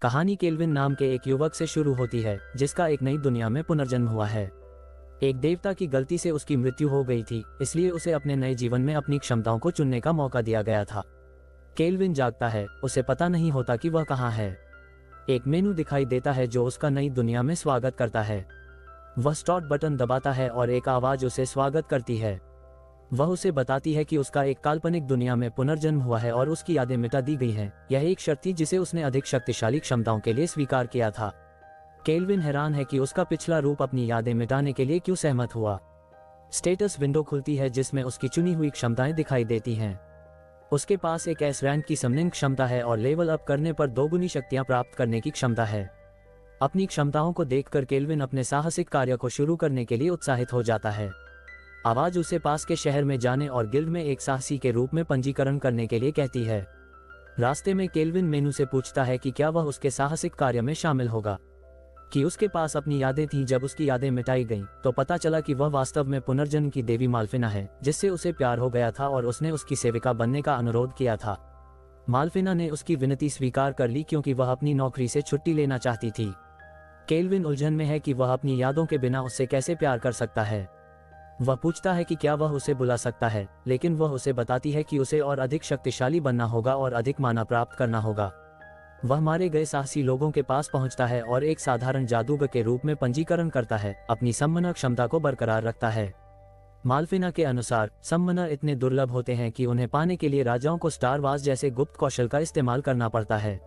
कहानी केल्विन नाम के एक युवक से शुरू होती है जिसका एक नई दुनिया में पुनर्जन्म हुआ है। एक देवता की गलती से उसकी मृत्यु हो गई थी, इसलिए उसे अपने नए जीवन में अपनी क्षमताओं को चुनने का मौका दिया गया था। केल्विन जागता है, उसे पता नहीं होता कि वह कहाँ है। एक मेनू दिखाई देता है जो उसका नई दुनिया में स्वागत करता है। वह स्टार्ट बटन दबाता है और एक आवाज उसे स्वागत करती है। वह उसे बताती है कि उसका एक काल्पनिक दुनिया में पुनर्जन्म हुआ है और उसकी यादें मिटा दी गई हैं। यह एक शर्त थी जिसे उसने अधिक शक्तिशाली क्षमताओं के लिए स्वीकार किया था। केल्विन हैरान है कि उसका पिछला रूप अपनी यादें मिटाने के लिए क्यों सहमत हुआ। स्टेटस विंडो खुलती है जिसमें उसकी चुनी हुई क्षमताएं दिखाई देती हैं। उसके पास एक एस रैंक की समनिंग क्षमता है और लेवल अप करने पर दोगुनी शक्तियां प्राप्त करने की क्षमता है। अपनी क्षमताओं को देखकर केल्विन अपने साहसिक कार्य को शुरू करने के लिए उत्साहित हो जाता है। आवाज उसे पास के शहर में जाने और गिल्ड में एक साहसी के रूप में पंजीकरण करने के लिए कहती है। रास्ते में केल्विन मेनू से पूछता है कि क्या वह उसके साहसिक कार्य में शामिल होगा। कि उसके पास अपनी यादें थीं। जब उसकी यादें मिटाई गईं तो पता चला कि वह वास्तव में पुनर्जन्म की देवी मालफिना है, जिससे उसे प्यार हो गया था और उसने उसकी सेविका बनने का अनुरोध किया था। मालफिना ने उसकी विनती स्वीकार कर ली क्योंकि वह अपनी नौकरी से छुट्टी लेना चाहती थी। केल्विन उलझन में है कि वह अपनी यादों के बिना उससे कैसे प्यार कर सकता है। वह पूछता है कि क्या वह उसे बुला सकता है, लेकिन वह उसे बताती है कि उसे और अधिक शक्तिशाली बनना होगा और अधिक माना प्राप्त करना होगा। वह मारे गए साहसी लोगों के पास पहुंचता है और एक साधारण जादूगर के रूप में पंजीकरण करता है, अपनी सम्मनर क्षमता को बरकरार रखता है। मालफिना के अनुसार सम्मनर इतने दुर्लभ होते हैं कि उन्हें पाने के लिए राजाओं को स्टार वार्स जैसे गुप्त कौशल का इस्तेमाल करना पड़ता है।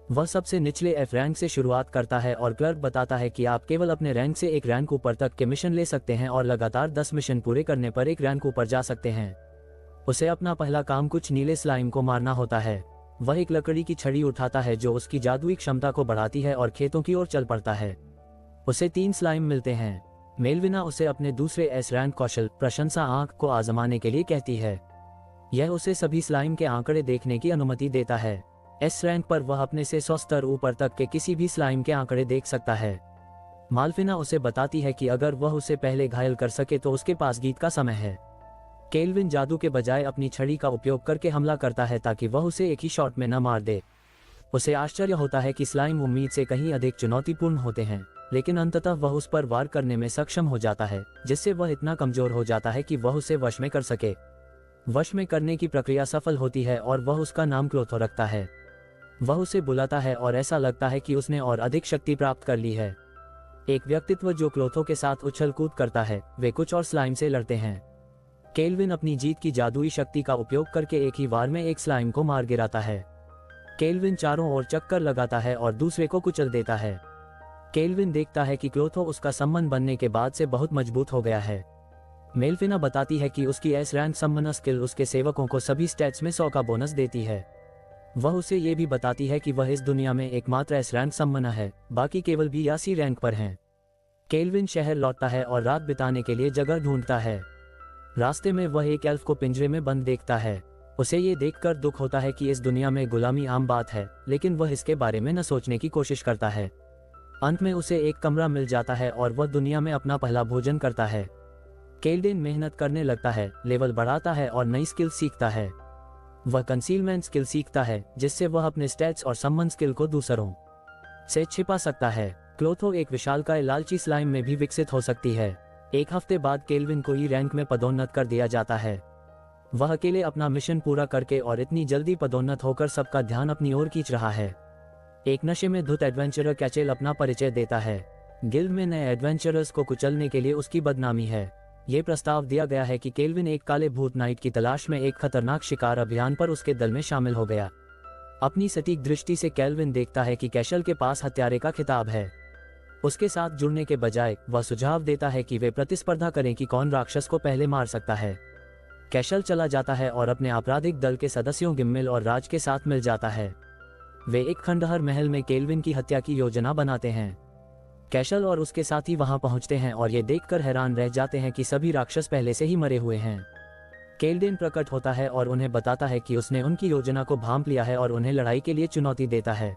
वह सबसे निचले एफ रैंक से शुरुआत करता है और क्लर्क बताता है कि आप केवल अपने रैंक से एक रैंक ऊपर तक के मिशन ले सकते हैं और लगातार 10 मिशन पूरे करने पर एक रैंक ऊपर जा सकते हैं। उसे अपना पहला काम कुछ नीले स्लाइम को मारना होता है। वह एक लकड़ी की छड़ी उठाता है जो उसकी जादुई क्षमता को बढ़ाती है और खेतों की ओर चल पड़ता है। उसे 3 स्लाइम मिलते हैं। मेलविना उसे अपने दूसरे एस रैंक कौशल प्रशंसा आंख को आजमाने के लिए कहती है। यह उसे सभी स्लाइम के आंकड़े देखने की अनुमति देता है। एस रैंक पर वह अपने से 100 स्तर ऊपर तक के किसी भी स्लाइम के आंकड़े देख सकता है। मालफिना उसे बताती है कि अगर वह उसे पहले घायल कर सके तो उसके पास गीत का समय है। केल्विन जादू के बजाय अपनी छड़ी का उपयोग करके हमला करता है ताकि वह उसे एक ही शॉट में न मार दे। उसे आश्चर्य होता है कि स्लाइम उम्मीद से कहीं अधिक चुनौतीपूर्ण होते हैं, लेकिन अंततः वह उस पर वार करने में सक्षम हो जाता है, जिससे वह इतना कमजोर हो जाता है कि वह उसे वश में कर सके। वश में करने की प्रक्रिया सफल होती है और वह उसका नाम क्लोथो रखता है। वह उसे बुलाता है और ऐसा लगता है कि उसने और अधिक शक्ति प्राप्त कर ली है। एक व्यक्तित्व जो क्लोथो के साथ उछल कूद करता है, वे कुछ और स्लाइम से लड़ते हैं। केल्विन अपनी जीत की जादुई शक्ति का उपयोग करके एक ही वार में एक स्लाइम को मार गिराता है। केल्विन चारों ओर चक्कर लगाता है और दूसरे को कुचल देता है। केल्विन देखता है कि क्लोथो उसका सम्मन बनने के बाद से बहुत मजबूत हो गया है। मेलफिना बताती है कि उसकी एस रैंक सम्मनर स्किल उसके सेवकों को सभी स्टैट्स में 100 का बोनस देती है। वह उसे ये भी बताती है कि वह इस दुनिया में एकमात्र एस रैंक सम्मनर है, बाकी केवल बी या सी रैंक पर हैं। केल्विन शहर लौटता है और रात बिताने के लिए जगह ढूंढता है। रास्ते में वह एक एल्फ को पिंजरे में बंद देखता है। उसे ये देखकर दुख होता है कि इस दुनिया में गुलामी आम बात है, लेकिन वह इसके बारे में न सोचने की कोशिश करता है। अंत में उसे एक कमरा मिल जाता है और वह दुनिया में अपना पहला भोजन करता है। केल्विन मेहनत करने लगता है, लेवल बढ़ाता है और नई स्किल सीखता है। वह कंसीलमेंट स्किल सीखता है, जिससे वह अपने स्टैट्स और सम्मन स्किल को दूसरों से छिपा सकता है। क्लोथो एक विशालकाय लालची स्लाइम में भी विकसित हो सकती है। एक हफ्ते बाद केल्विन को ई रैंक में पदोन्नत कर दिया जाता है। वह अकेले अपना मिशन पूरा करके और इतनी जल्दी पदोन्नत होकर सबका ध्यान अपनी ओर खींच रहा है। एक नशे में धुत एडवेंचरर कैचेल अपना परिचय देता है। गिल्ड में नए एडवेंचरर्स को कुचलने के लिए उसकी बदनामी है। ये प्रस्ताव दिया गया है कि केल्विन एक काले भूत नाइट की तलाश में एक खतरनाक शिकार अभियान पर उसके दल में शामिल हो गया। अपनी सटीक दृष्टि से केल्विन देखता है कि कैशल के पास हत्यारे का खिताब है। उसके साथ जुड़ने के बजाय वह सुझाव देता है कि वे प्रतिस्पर्धा करें कि कौन राक्षस को पहले मार सकता है। कैशल चला जाता है और अपने आपराधिक दल के सदस्यों गिम्मिल और राज के साथ मिल जाता है। वे एक खंडहर महल में केल्विन की हत्या की योजना बनाते हैं। कैशल और उसके साथी वहां पहुंचते हैं और ये देखकर हैरान रह जाते हैं कि सभी राक्षस पहले से ही मरे हुए हैं। केल्विन प्रकट होता है और उन्हें बताता है कि उसने उनकी योजना को भांप लिया है और उन्हें लड़ाई के लिए चुनौती देता है।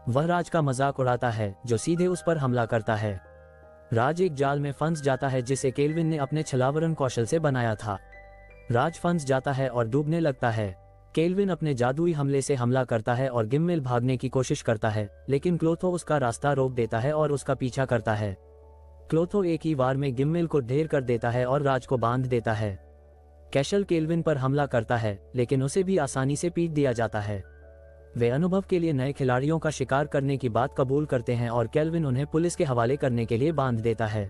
वह राज का मजाक उड़ाता है, जो सीधे उस पर हमला करता है। राज एक जाल में फंस जाता है जिसे केल्विन ने अपने छलावरण कौशल से बनाया था। राज फंस जाता है और डूबने लगता है। केल्विन अपने जादुई हमले से हमला करता है और गिम्मेल भागने की कोशिश करता है, लेकिन क्लोथो उसका रास्ता रोक देता है और उसका पीछा करता है। क्लोथो एक ही वार में गिम्मेल को ढेर कर देता है और राज को बांध देता है। कैशल केल्विन पर हमला करता है, लेकिन उसे भी आसानी से पीट दिया जाता है। वे अनुभव के लिए नए खिलाड़ियों का शिकार करने की बात कबूल करते हैं और केल्विन उन्हें पुलिस के हवाले करने के लिए बांध देता है।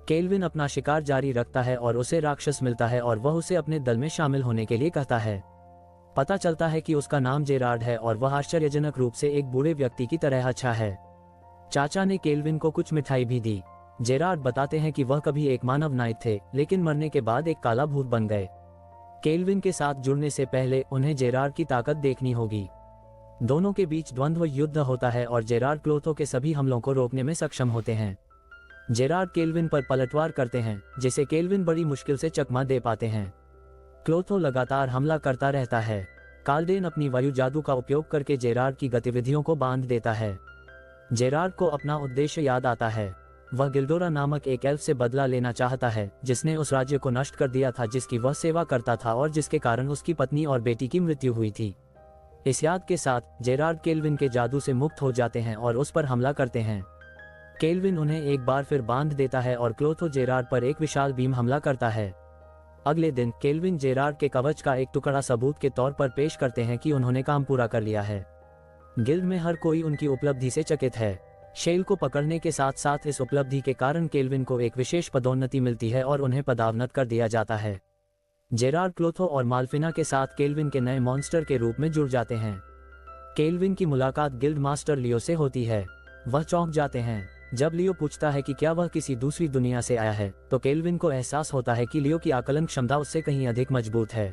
केल्विन अपना शिकार जारी रखता है और उसे राक्षस मिलता है और वह उसे अपने दल में शामिल होने के लिए कहता है। पता चलता है कि उसका नाम जेरार्ड है और वह आश्चर्यजनक रूप से एक बूढ़े व्यक्ति की तरह अच्छा है। चाचा ने केल्विन को कुछ मिठाई भी दी। जेरार्ड बताते हैं कि वह कभी एक मानव नायक थे, लेकिन मरने के बाद एक काला भूत बन गए। केल्विन के साथ जुड़ने से पहले उन्हें जेरार्ड की ताकत देखनी होगी। दोनों के बीच द्वंद्व युद्ध होता है और जेरार्ड क्लोथो के सभी हमलों को रोकने में सक्षम होते हैं। जेरार्ड केल्विन पर पलटवार करते हैं, जिसे केल्विन बड़ी मुश्किल से चकमा दे पाते हैं। क्लोथो लगातार हमला करता रहता है। काल्डेन अपनी वायु जादू का उपयोग करके जेरार्ड की गतिविधियों को बांध देता है। जेरार्ड को अपना उद्देश्य याद आता है। वह गिल्डोरा नामक एक एल्फ से बदला लेना चाहता है, जिसने उस राज्य को नष्ट कर दिया था जिसकी वह सेवा करता था और जिसके कारण उसकी पत्नी और बेटी की मृत्यु हुई थी। इस याद के साथ जेरार्ड केल्विन के जादू से मुक्त हो जाते हैं और उस पर हमला करते हैं। केल्विन उन्हें एक बार फिर बांध देता है और क्लोथो जेरार्ड पर एक विशाल बीम हमला करता है। अगले दिन केल्विन जेरार्ड के कवच का एक टुकड़ा सबूत के तौर पर पेश करते हैं कि उन्होंने काम पूरा कर लिया है। गिल्ड में हर कोई उनकी उपलब्धि से चकित है। शेल को पकड़ने के साथ साथ इस उपलब्धि के कारण केल्विन को एक विशेष पदोन्नति मिलती है और उन्हें पदावनत कर दिया जाता है। जेरार्ड क्लोथो और माल्फिना के साथ केल्विन के नए मॉन्स्टर के रूप में जुड़ जाते हैं। केल्विन की मुलाकात गिल्ड मास्टर लियो से होती है। वह चौंक जाते हैं। जब लियो पूछता है कि क्या वह किसी दूसरी दुनिया से आया है, तो केल्विन को एहसास होता है कि लियो की आकलन क्षमता उससे कहीं अधिक मजबूत है।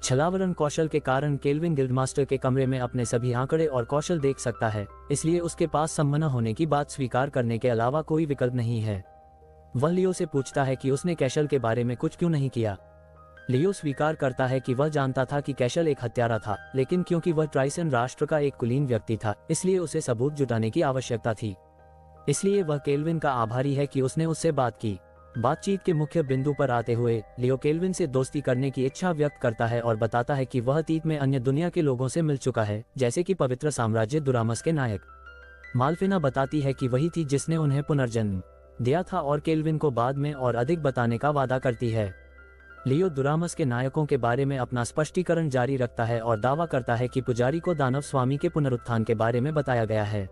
छलावरण कौशल के कारण केल्विन गिल्डमास्टर के कमरे में अपने सभी आंकड़े और कौशल देख सकता है, इसलिए उसके पास सम्मना होने की बात स्वीकार करने के अलावा कोई विकल्प नहीं है। वह लियो से पूछता है कि उसने कैशल के बारे में कुछ क्यों नहीं किया। लियो स्वीकार करता है कि वह जानता था कि कैशल एक हत्यारा था, लेकिन क्योंकि वह ट्राइसन राष्ट्र का एक कुलीन व्यक्ति था, इसलिए उसे सबूत जुटाने की आवश्यकता थी। इसलिए वह केल्विन का आभारी है कि उसने उससे बात की। बातचीत के मुख्य बिंदु पर आते हुए लियो केल्विन से दोस्ती करने की इच्छा व्यक्त करता है और बताता है कि वह अतीत में अन्य दुनिया के लोगों से मिल चुका है, जैसे कि पवित्र साम्राज्य दुरामस के नायक। माल्फिना बताती है कि वही थी जिसने उन्हें पुनर्जन्म दिया था और केल्विन को बाद में और अधिक बताने का वादा करती है। लियो दुरामस के नायकों के बारे में अपना स्पष्टीकरण जारी रखता है और दावा करता है कि पुजारी को दानव स्वामी के पुनरुत्थान के बारे में बताया गया है।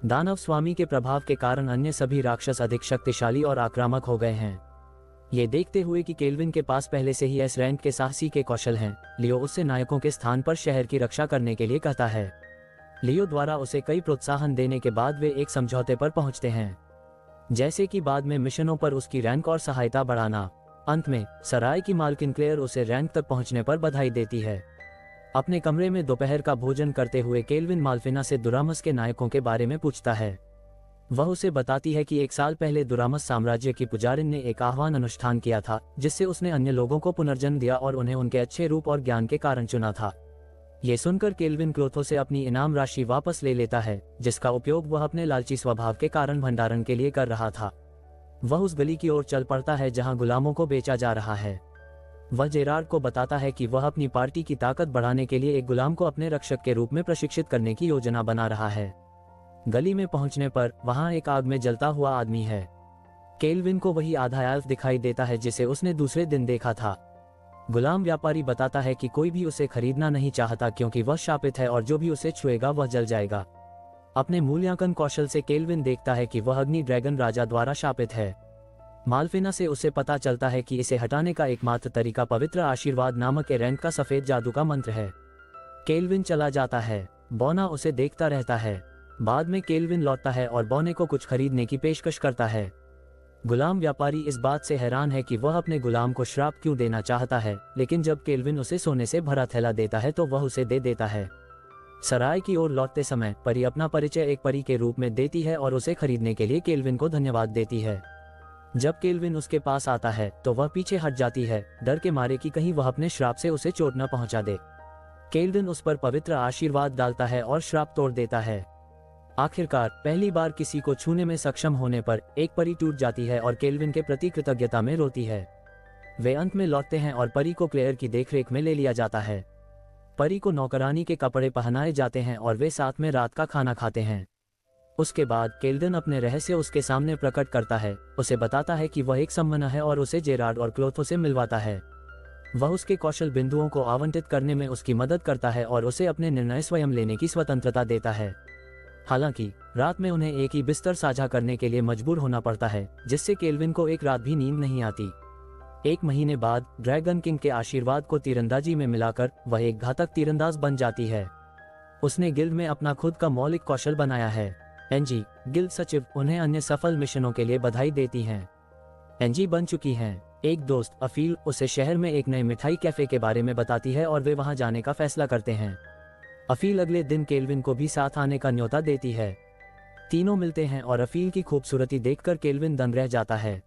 दानव स्वामी के प्रभाव के कारण अन्य सभी राक्षस अधिक शक्तिशाली और आक्रामक हो गए हैं। ये देखते हुए कि केल्विन के पास पहले से ही एस रैंक के साहसी के कौशल हैं, लियो उससे नायकों के स्थान पर शहर की रक्षा करने के लिए कहता है। लियो द्वारा उसे कई प्रोत्साहन देने के बाद वे एक समझौते पर पहुंचते हैं, जैसे कि बाद में मिशनों पर उसकी रैंक और सहायता बढ़ाना। अंत में सराय की मालकिन क्लेयर उसे रैंक तक पहुंचने पर बधाई देती है। अपने कमरे में दोपहर का भोजन करते हुए केल्विन माल्फिना से दुरामस के नायकों के बारे में पूछता है। वह उसे बताती है कि 1 साल पहले दुरामस साम्राज्य की पुजारिन ने एक आह्वान अनुष्ठान किया था, जिससे उसने अन्य लोगों को पुनर्जन्म दिया और उन्हें उनके अच्छे रूप और ज्ञान के कारण चुना था। ये सुनकर केल्विन क्लोथो से अपनी इनाम राशि वापस ले लेता है, जिसका उपयोग वह अपने लालची स्वभाव के कारण भंडारण के लिए कर रहा था। वह उस गली की ओर चल पड़ता है जहां गुलामों को बेचा जा रहा है। वह जेरार्ड को बताता है कि वह अपनी पार्टी की ताकत बढ़ाने के लिए एक गुलाम को अपने रक्षक के रूप में प्रशिक्षित करने की योजना बना रहा है। गली में पहुंचने पर वहां एक आग में जलता हुआ आदमी है। केल्विन को वही आधा एल्फ दिखाई देता है जिसे उसने दूसरे दिन देखा था। गुलाम व्यापारी बताता है कि कोई भी उसे खरीदना नहीं चाहता क्योंकि वह शापित है और जो भी उसे छुएगा वह जल जाएगा। अपने मूल्यांकन कौशल से केल्विन देखता है कि वह अग्नि ड्रैगन राजा द्वारा शापित है। माल्फिना से उसे पता चलता है कि इसे हटाने का एकमात्र तरीका पवित्र आशीर्वाद नामक एरेंट का सफेद जादू का मंत्र है। केल्विन चला जाता है। बोना उसे देखता रहता है। बाद में केल्विन लौटता है और बोने को कुछ खरीदने की पेशकश करता है। गुलाम व्यापारी इस बात से हैरान है कि वह अपने गुलाम को श्राप क्यों देना चाहता है, लेकिन जब केल्विन उसे सोने से भरा थैला देता है तो वह उसे दे देता है। सराय की ओर लौटते समय परी अपना परिचय एक परी के रूप में देती है और उसे खरीदने के लिए केल्विन को धन्यवाद देती है। जब केल्विन उसके पास आता है तो वह पीछे हट जाती है, डर के मारे कि कहीं वह अपने श्राप से उसे चोट न पहुंचा दे। केल्विन उस पर पवित्र आशीर्वाद डालता है और श्राप तोड़ देता है। आखिरकार पहली बार किसी को छूने में सक्षम होने पर एक परी टूट जाती है और केल्विन के प्रति कृतज्ञता में रोती है। वे अंत में लौटते हैं और परी को क्लेयर की देखरेख में ले लिया जाता है। परी को नौकरानी के कपड़े पहनाए जाते हैं और वे साथ में रात का खाना खाते हैं। उसके बाद केल्विन अपने रहस्य उसके सामने प्रकट करता है, उसे बताता है कि वह एक सममना है और उसे जेरार्ड और क्लोथो से मिलवाता है। वह उसके कौशल बिंदुओं को आवंटित करने में उसकी मदद करता है और उसे अपने निर्णय स्वयं लेने की स्वतंत्रता देता है। हालांकि रात में उन्हें एक ही बिस्तर साझा करने के लिए मजबूर होना पड़ता है, जिससे केल्विन को एक रात भी नींद नहीं आती। 1 महीने बाद ड्रैगन किंग के आशीर्वाद को तीरंदाजी में मिलाकर वह एक घातक तीरंदाज बन जाती है। उसने गिल्ड में अपना खुद का मौलिक कौशल बनाया है। एनजी, गिल्ड सचिव, उन्हें अन्य सफल मिशनों के लिए बधाई देती हैं। एनजी बन चुकी हैं। एक दोस्त अफील उसे शहर में एक नए मिठाई कैफे के बारे में बताती है और वे वहां जाने का फैसला करते हैं। अफील अगले दिन केल्विन को भी साथ आने का न्योता देती है। तीनों मिलते हैं और अफील की खूबसूरती देखकर केल्विन दंग रह जाता है।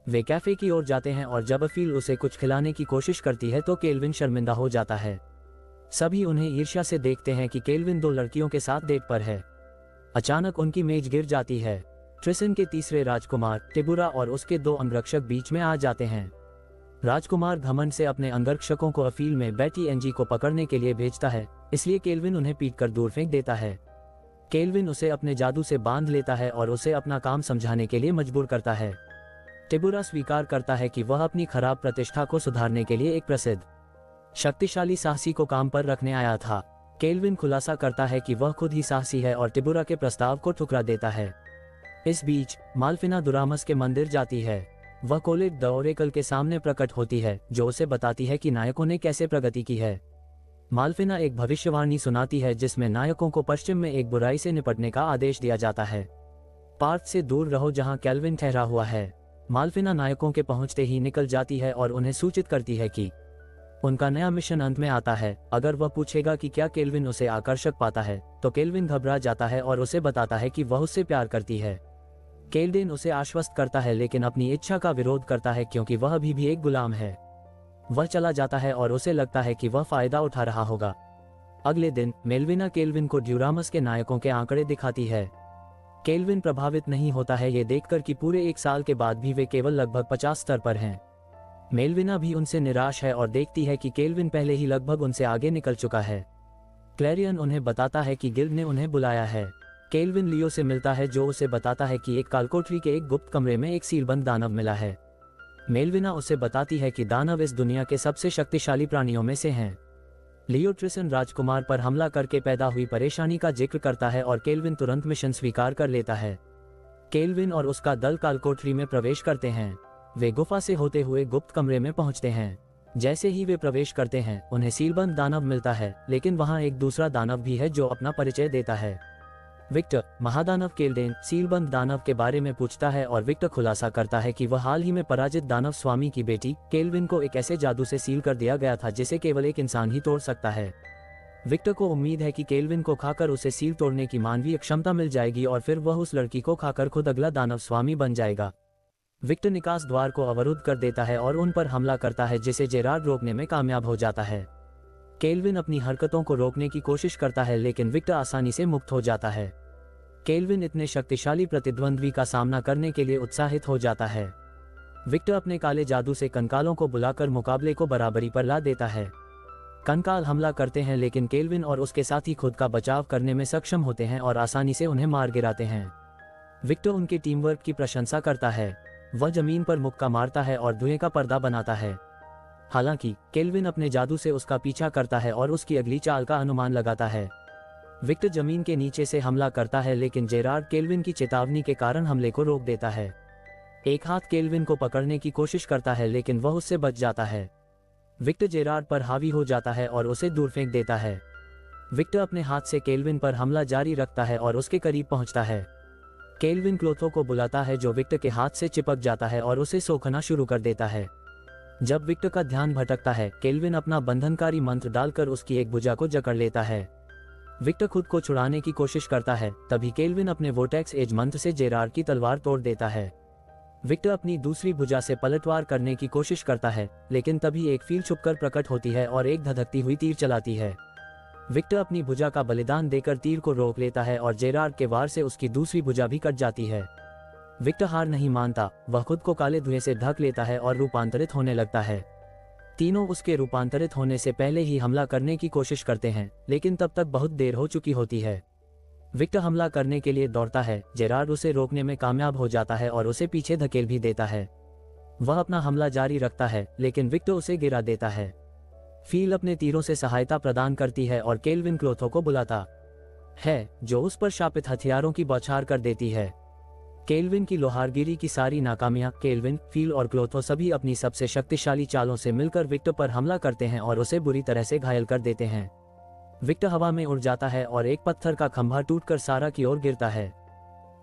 वे कैफे की ओर जाते हैं और जब अफील उसे कुछ खिलाने की कोशिश करती है तो केल्विन शर्मिंदा हो जाता है। सभी उन्हें ईर्ष्या से देखते हैं कि केल्विन 2 लड़कियों के साथ डेट पर है। अचानक उनकी मेज गिर जाती है। ट्रिसन के तीसरे राजकुमार टिबुरा और उसके 2 अंगरक्षक बीच में आ जाते हैं। राजकुमार घमंड से अपने अंगरक्षकों को अफील में बैठी एनजी को पकड़ने के लिए भेजता है, इसलिए केल्विन उन्हें पीटकर दूर फेंक देता है। केल्विन उसे अपने जादू से बांध लेता है और उसे अपना काम समझाने के लिए मजबूर करता है। टिबुरा स्वीकार करता है कि वह अपनी खराब प्रतिष्ठा को सुधारने के लिए एक प्रसिद्ध शक्तिशाली साहसी को काम पर रखने आया था। केल्विन खुलासा करता है कि वह खुद ही साहसी है और टिबुरा के प्रस्ताव को ठुकरा देता है। इस बीच माल्फिना दुरामस के मंदिर जाती है। वह कोलेट द ओरेकल के सामने प्रकट होती है, जो उसे बताती है कि नायकों ने कैसे प्रगति की है। माल्फिना एक भविष्यवाणी सुनाती है जिसमें नायकों को पश्चिम में एक बुराई से निपटने का आदेश दिया जाता है। पार्थ से दूर रहो जहां केल्विन ठहरा हुआ है। माल्फिना नायकों के पहुंचते ही निकल जाती है और उन्हें सूचित करती है कि उनका नया मिशन अंत में आता है। अगर वह पूछेगा कि क्या केल्विन उसे आकर्षक पाता है, तो केल्विन घबरा जाता है और उसे बताता है कि वह उससे प्यार करती है। केल्विन उसे आश्वस्त करता है लेकिन अपनी इच्छा का विरोध करता है क्योंकि वह अभी भी एक गुलाम है। वह चला जाता है और उसे लगता है कि वह फायदा उठा रहा होगा। अगले दिन मेल्विना केल्विन को ड्यूरामस के नायकों के आंकड़े दिखाती है। केल्विन प्रभावित नहीं होता है ये देखकर कि पूरे 1 साल के बाद भी वे केवल लगभग 50 स्तर पर हैं। मेल्विना भी उनसे निराश है और देखती है कि केल्विन पहले ही लगभग उनसे आगे निकल चुका है। क्लैरियन उन्हें बताता है कि गिल्ड ने उन्हें बुलाया है। केल्विन लियो से मिलता है जो उसे बताता है कि एक कालकोठरी के एक गुप्त कमरे में एक सीलबंद दानव मिला है। मेल्विना उसे बताती है कि दानव इस दुनिया के सबसे शक्तिशाली प्राणियों में से हैं। लियो ट्रिसन राजकुमार पर हमला करके पैदा हुई परेशानी का जिक्र करता है और केल्विन तुरंत मिशन स्वीकार कर लेता है। केल्विन और उसका दल कालकोठरी में प्रवेश करते हैं। वे गुफा से होते हुए गुप्त कमरे में पहुंचते हैं। जैसे ही वे प्रवेश करते हैं उन्हें सीलबंद दानव मिलता है, लेकिन वहां एक दूसरा दानव भी है जो अपना परिचय देता है। विक्टर, महादानव केल्डेन, सीलबंद दानव के बारे में पूछता है और विक्टर खुलासा करता है कि वह हाल ही में पराजित दानव स्वामी की बेटी केल्विन को एक ऐसे जादू से सील कर दिया गया था जिसे केवल एक इंसान ही तोड़ सकता है। विक्टर को उम्मीद है कि केल्विन को खाकर उसे सील तोड़ने की मानवीय क्षमता मिल जाएगी और फिर वह उस लड़की को खाकर खुद अगला दानव स्वामी बन जाएगा। विक्टर निकास द्वार को अवरुद्ध कर देता है और उन पर हमला करता है जिसे जेरार्ड रोकने में कामयाब हो जाता है। केल्विन अपनी हरकतों को रोकने की कोशिश करता है लेकिन विक्टर आसानी से मुक्त हो जाता है। केल्विन इतने शक्तिशाली प्रतिद्वंद्वी का सामना करने के लिए उत्साहित हो जाता है। विक्टर अपने काले जादू से कंकालों को बुलाकर मुकाबले को बराबरी पर ला देता है। कंकाल हमला करते हैं लेकिन केल्विन और उसके साथी खुद का बचाव करने में सक्षम होते हैं और आसानी से उन्हें मार गिराते हैं। विक्टर उनके टीम वर्क की प्रशंसा करता है। वह जमीन पर मुक्का मारता है और धुएं का पर्दा बनाता है। हालांकि केल्विन अपने जादू से उसका पीछा करता है और उसकी अगली चाल का अनुमान लगाता है। विक्टर जमीन के नीचे से हमला करता है लेकिन जेरार्ड केल्विन की चेतावनी के कारण हमले को रोक देता है। एक हाथ केल्विन को पकड़ने की कोशिश करता है लेकिन वह उससे बच जाता है। विक्टर जेरार्ड पर हावी हो जाता है और उसे दूर फेंक देता है। विक्टर अपने हाथ से केल्विन पर हमला जारी रखता है और उसके करीब पहुंचता है। केल्विन क्लोथो को बुलाता है जो विक्टर के हाथ से चिपक जाता है और उसे सोखना शुरू कर देता है। जब विक्टर का ध्यान भटकता है, केल्विन अपना बंधनकारी मंत्र डालकर उसकी एक भुजा को जकड़ लेता है। विक्टर खुद को छुड़ाने की कोशिश करता है, तभी केल्विन अपने वोटेक्स एज मंत्र से जेरार्ड की तलवार तोड़ देता है। विक्टर अपनी दूसरी भुजा से पलटवार करने की कोशिश करता है, लेकिन तभी एक फील छुपकर प्रकट होती है और एक धधकती हुई तीर चलाती है। विक्टर अपनी भुजा का बलिदान देकर तीर को रोक लेता है और जेरार्ड के वार से उसकी दूसरी भुजा भी कट जाती है। विक्टर हार नहीं मानता, वह खुद को काले धुएं से ढक लेता है और रूपांतरित होने लगता है। तीनों उसके रूपांतरित होने से पहले ही हमला करने की कोशिश करते हैं, लेकिन तब तक बहुत देर हो चुकी होती है। विक्टर हमला करने के लिए दौड़ता है, जेरार्ड उसे रोकने में कामयाब हो जाता है और उसे पीछे धकेल भी देता है। वह अपना हमला जारी रखता है, लेकिन विक्टर उसे गिरा देता है। फील अपने तीरों से सहायता प्रदान करती है और केल्विन क्लोथो को बुलाता है, जो उस पर शापित हथियारों की बौछार कर देती है। केल्विन की लोहारगिरी की सारी नाकामियां, केल्विन, फील और क्लोथो सभी अपनी सबसे शक्तिशाली चालों से मिलकर विक्टर पर हमला करते हैं और उसे बुरी तरह से घायल कर देते हैं। विक्टर हवा में उड़ जाता है और एक पत्थर का खंभा टूटकर सारा की ओर गिरता है।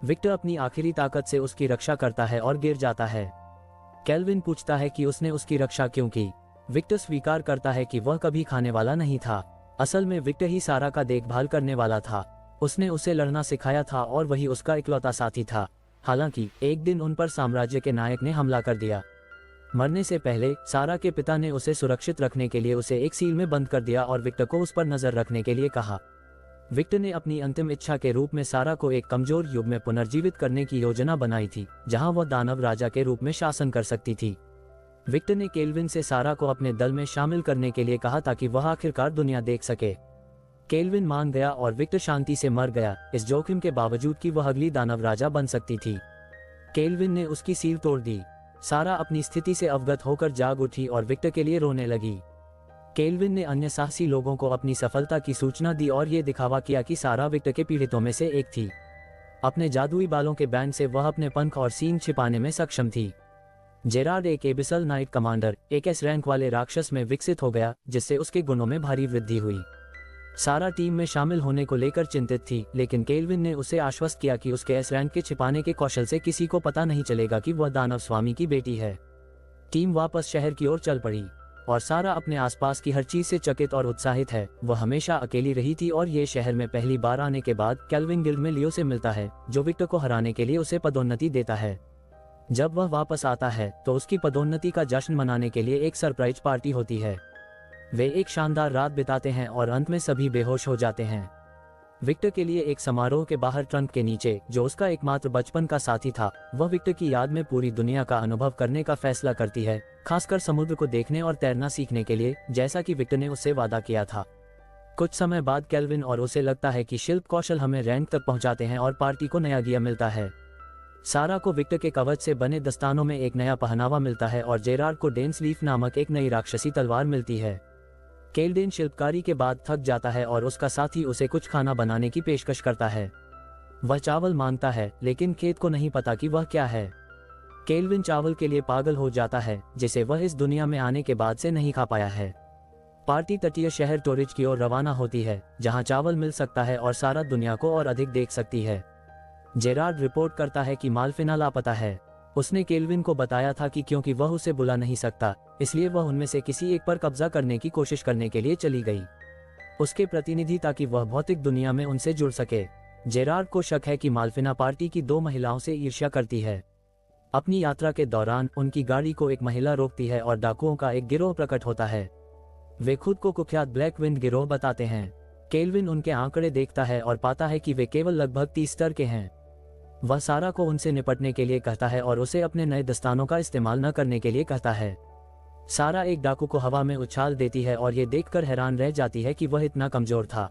विक्टर अपनी आखिरी ताकत से उसकी रक्षा करता है और गिर जाता है। केल्विन पूछता है कि उसने उसकी रक्षा क्यों की। विक्टर स्वीकार करता है कि वह कभी खाने वाला नहीं था। असल में विक्टर ही सारा का देखभाल करने वाला था। उसने उसे लड़ना सिखाया था और वही उसका इकलौता साथी था। हालांकि एक दिन उन पर साम्राज्य के नायक ने हमला कर दिया। मरने से पहले सारा के पिता ने उसे सुरक्षित रखने के लिए उसे एक सील में बंद कर दिया और विक्टर को उस पर नजर रखने के लिए कहा। विक्टर ने अपनी अंतिम इच्छा के रूप में सारा को एक कमजोर युग में पुनर्जीवित करने की योजना बनाई थी, जहां वह दानव राजा के रूप में शासन कर सकती थी। विक्टर ने केल्विन से सारा को अपने दल में शामिल करने के लिए कहा ताकि वह आखिरकार दुनिया देख सके। केल्विन मान गया और विक्टर शांति से मर गया, इस जोखिम के बावजूद कि वह अगली दानव राजा बन सकती थी। केल्विन ने उसकी सील तोड़ दी। सारा अपनी स्थिति से अवगत होकर जाग उठी और विक्टर के लिए रोने लगी। केल्विन ने अन्य साहसी लोगों को अपनी सफलता की सूचना दी और ये दिखावा किया कि सारा विक्टर के पीड़ितों में से एक थी। अपने जादुई बालों के बैंड से वह अपने पंख और सींग छिपाने में सक्षम थी। जेरार्ड एक एबिसल नाइट कमांडर, एक एस रैंक वाले राक्षस में विकसित हो गया, जिससे उसके गुणों में भारी वृद्धि हुई। सारा टीम में शामिल होने को लेकर चिंतित थी, लेकिन केल्विन ने उसे आश्वस्त किया कि उसके एस रैंक के छिपाने के कौशल से किसी को पता नहीं चलेगा कि वह दानव स्वामी की बेटी है। टीम वापस शहर की ओर चल पड़ी और सारा अपने आसपास की हर चीज से चकित और उत्साहित है। वह हमेशा अकेली रही थी और ये शहर में पहली बार आने के बाद केल्विन गिल्ड में लियो से मिलता है, जो विक्टर को हराने के लिए उसे पदोन्नति देता है। जब वह वापस आता है तो उसकी पदोन्नति का जश्न मनाने के लिए एक सरप्राइज पार्टी होती है। वे एक शानदार रात बिताते हैं और अंत में सभी बेहोश हो जाते हैं। विक्टर के लिए एक समारोह के बाहर ट्रंक के नीचे, जो उसका एकमात्र बचपन का साथी था, वह विक्टर की याद में पूरी दुनिया का अनुभव करने का फैसला करती है, खासकर समुद्र को देखने और तैरना सीखने के लिए, जैसा कि विक्टर ने उससे वादा किया था। कुछ समय बाद केल्विन और उसे लगता है कि शिल्प कौशल हमें रैंक तक पहुंचाते हैं और पार्टी को नया गियर मिलता है। सारा को विक्टर के कवच से बने दस्तानों में एक नया पहनावा मिलता है और जेरार्ड को डेन्सलीफ नामक एक नई राक्षसी तलवार मिलती है। केल्विन शिल्पकारी के बाद थक जाता है और उसका साथी उसे कुछ खाना बनाने की पेशकश करता है। वह चावल मांगता है, लेकिन केत को नहीं पता कि वह क्या है। केल्विन चावल के लिए पागल हो जाता है, जिसे वह इस दुनिया में आने के बाद से नहीं खा पाया है। पार्टी तटीय शहर टोरिज की ओर रवाना होती है, जहां चावल मिल सकता है और सारा दुनिया को और अधिक देख सकती है। जेरार्ड रिपोर्ट करता है कि माल्फिना लापता है। उसने केल्विन को बताया था कि क्योंकि वह उसे बुला नहीं सकता, इसलिए वह उनमें से किसी एक पर कब्जा करने की कोशिश करने के लिए चली गई, उसके प्रतिनिधि, ताकि वह भौतिक दुनिया में उनसे जुड़ सके। जेरार्ड को शक है कि माल्फिना पार्टी की 2 महिलाओं से ईर्ष्या करती है। अपनी यात्रा के दौरान उनकी गाड़ी को एक महिला रोकती है और डाकुओं का एक गिरोह प्रकट होता है। वे खुद को कुख्यात ब्लैक विंड गिरोह बताते हैं। केल्विन उनके आंकड़े देखता है और पाता है कि वे केवल लगभग 30 स्तर के हैं। वह सारा को उनसे निपटने के लिए कहता है और उसे अपने नए दस्तानों का इस्तेमाल न करने के लिए कहता है। सारा एक डाकू को हवा में उछाल देती है और ये देखकर हैरान रह जाती है कि वह इतना कमजोर था।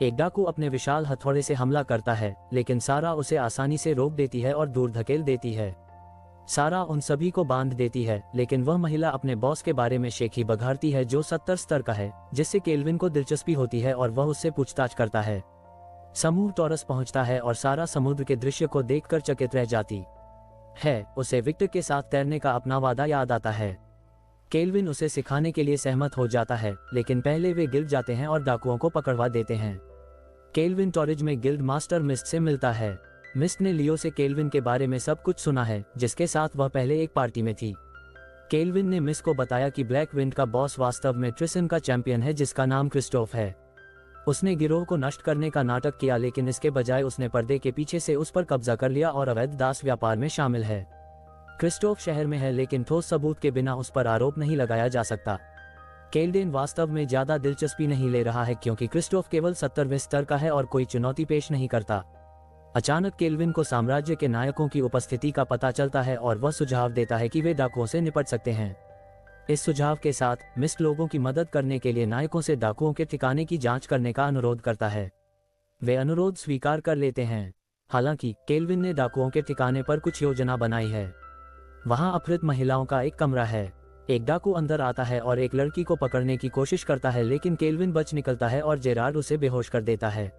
एक डाकू अपने विशाल हथौड़े से हमला करता है, लेकिन सारा उसे आसानी से रोक देती है और दूर धकेल देती है। सारा उन सभी को बांध देती है, लेकिन वह महिला अपने बॉस के बारे में शेखी बघारती है, जो 70 स्तर का है, जिससे केल्विन को दिलचस्पी होती है और वह उससे पूछताछ करता है। समूह टॉरस पहुंचता है और सारा समुद्र के दृश्य को देखकर चकित रह जाती है। उसे विक्टर के साथ तैरने का अपना वादा याद आता है। केल्विन उसे सिखाने के लिए सहमत हो जाता है, लेकिन पहले वे गिल्ड जाते हैं और डाकुओं को पकड़वा देते हैं। केल्विन टॉरिज में गिल्ड मास्टर मिस्ट से मिलता है। मिस्ट ने लियो से केल्विन के बारे में सब कुछ सुना है, जिसके साथ वह पहले एक पार्टी में थी। केल्विन ने मिस्ट को बताया कि ब्लैक विंड का बॉस वास्तव में ट्रिसन का चैंपियन है, जिसका नाम क्रिस्टोफ है। उसने गिरोह को नष्ट करने का नाटक किया, लेकिन इसके बजाय उसने पर्दे के पीछे से उस पर कब्जा कर लिया और अवैध दास व्यापार में शामिल है। क्रिस्टोफ शहर में है, लेकिन ठोस सबूत के बिना उस पर आरोप नहीं लगाया जा सकता। केल्डेन वास्तव में ज्यादा दिलचस्पी नहीं ले रहा है, क्योंकि क्रिस्टोफ केवल 70वें स्तर का है और कोई चुनौती पेश नहीं करता। अचानक केल्विन को साम्राज्य के नायकों की उपस्थिति का पता चलता है और वह सुझाव देता है कि वे डाकुओं से निपट सकते हैं। इस सुझाव के साथ मिस्ट लोगों की मदद करने के लिए नायकों से डाकुओं के ठिकाने की जांच करने का अनुरोध करता है। वे अनुरोध स्वीकार कर लेते हैं। हालांकि केल्विन ने डाकुओं के ठिकाने पर कुछ योजना बनाई है। वहां अपहृत महिलाओं का एक कमरा है। एक डाकू अंदर आता है और एक लड़की को पकड़ने की कोशिश करता है, लेकिन केल्विन बच निकलता है और जेरार्ड उसे बेहोश कर देता है।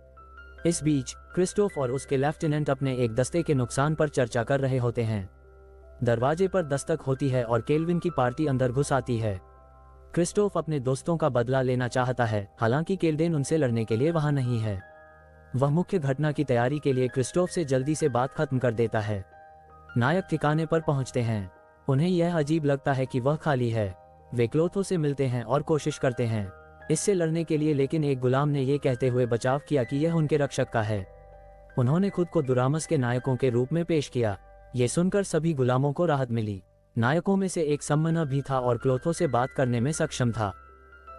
इस बीच क्रिस्टोफ और उसके लेफ्टिनेंट अपने एक दस्ते के नुकसान पर चर्चा कर रहे होते हैं। दरवाजे पर दस्तक होती है और केल्विन की पार्टी अंदर घुस आती है। क्रिस्टोफ अपने दोस्तों का बदला लेना चाहता है, हालांकि केल्डेन उनसे लड़ने के लिए वहां नहीं है। वह मुख्य घटना की तैयारी के लिए क्रिस्टोफ से जल्दी से बात खत्म कर देता है। नायक ठिकाने पर पहुंचते हैं। उन्हें यह अजीब लगता है कि वह खाली है। वे क्लोथो से मिलते हैं और कोशिश करते हैं इससे लड़ने के लिए, लेकिन एक गुलाम ने यह कहते हुए बचाव किया कि यह उनके रक्षक का है। उन्होंने खुद को दुरामस के नायकों के रूप में पेश किया। ये सुनकर सभी गुलामों को राहत मिली। नायकों में से एक सम्मना भी था और क्लोथो से बात करने में सक्षम था।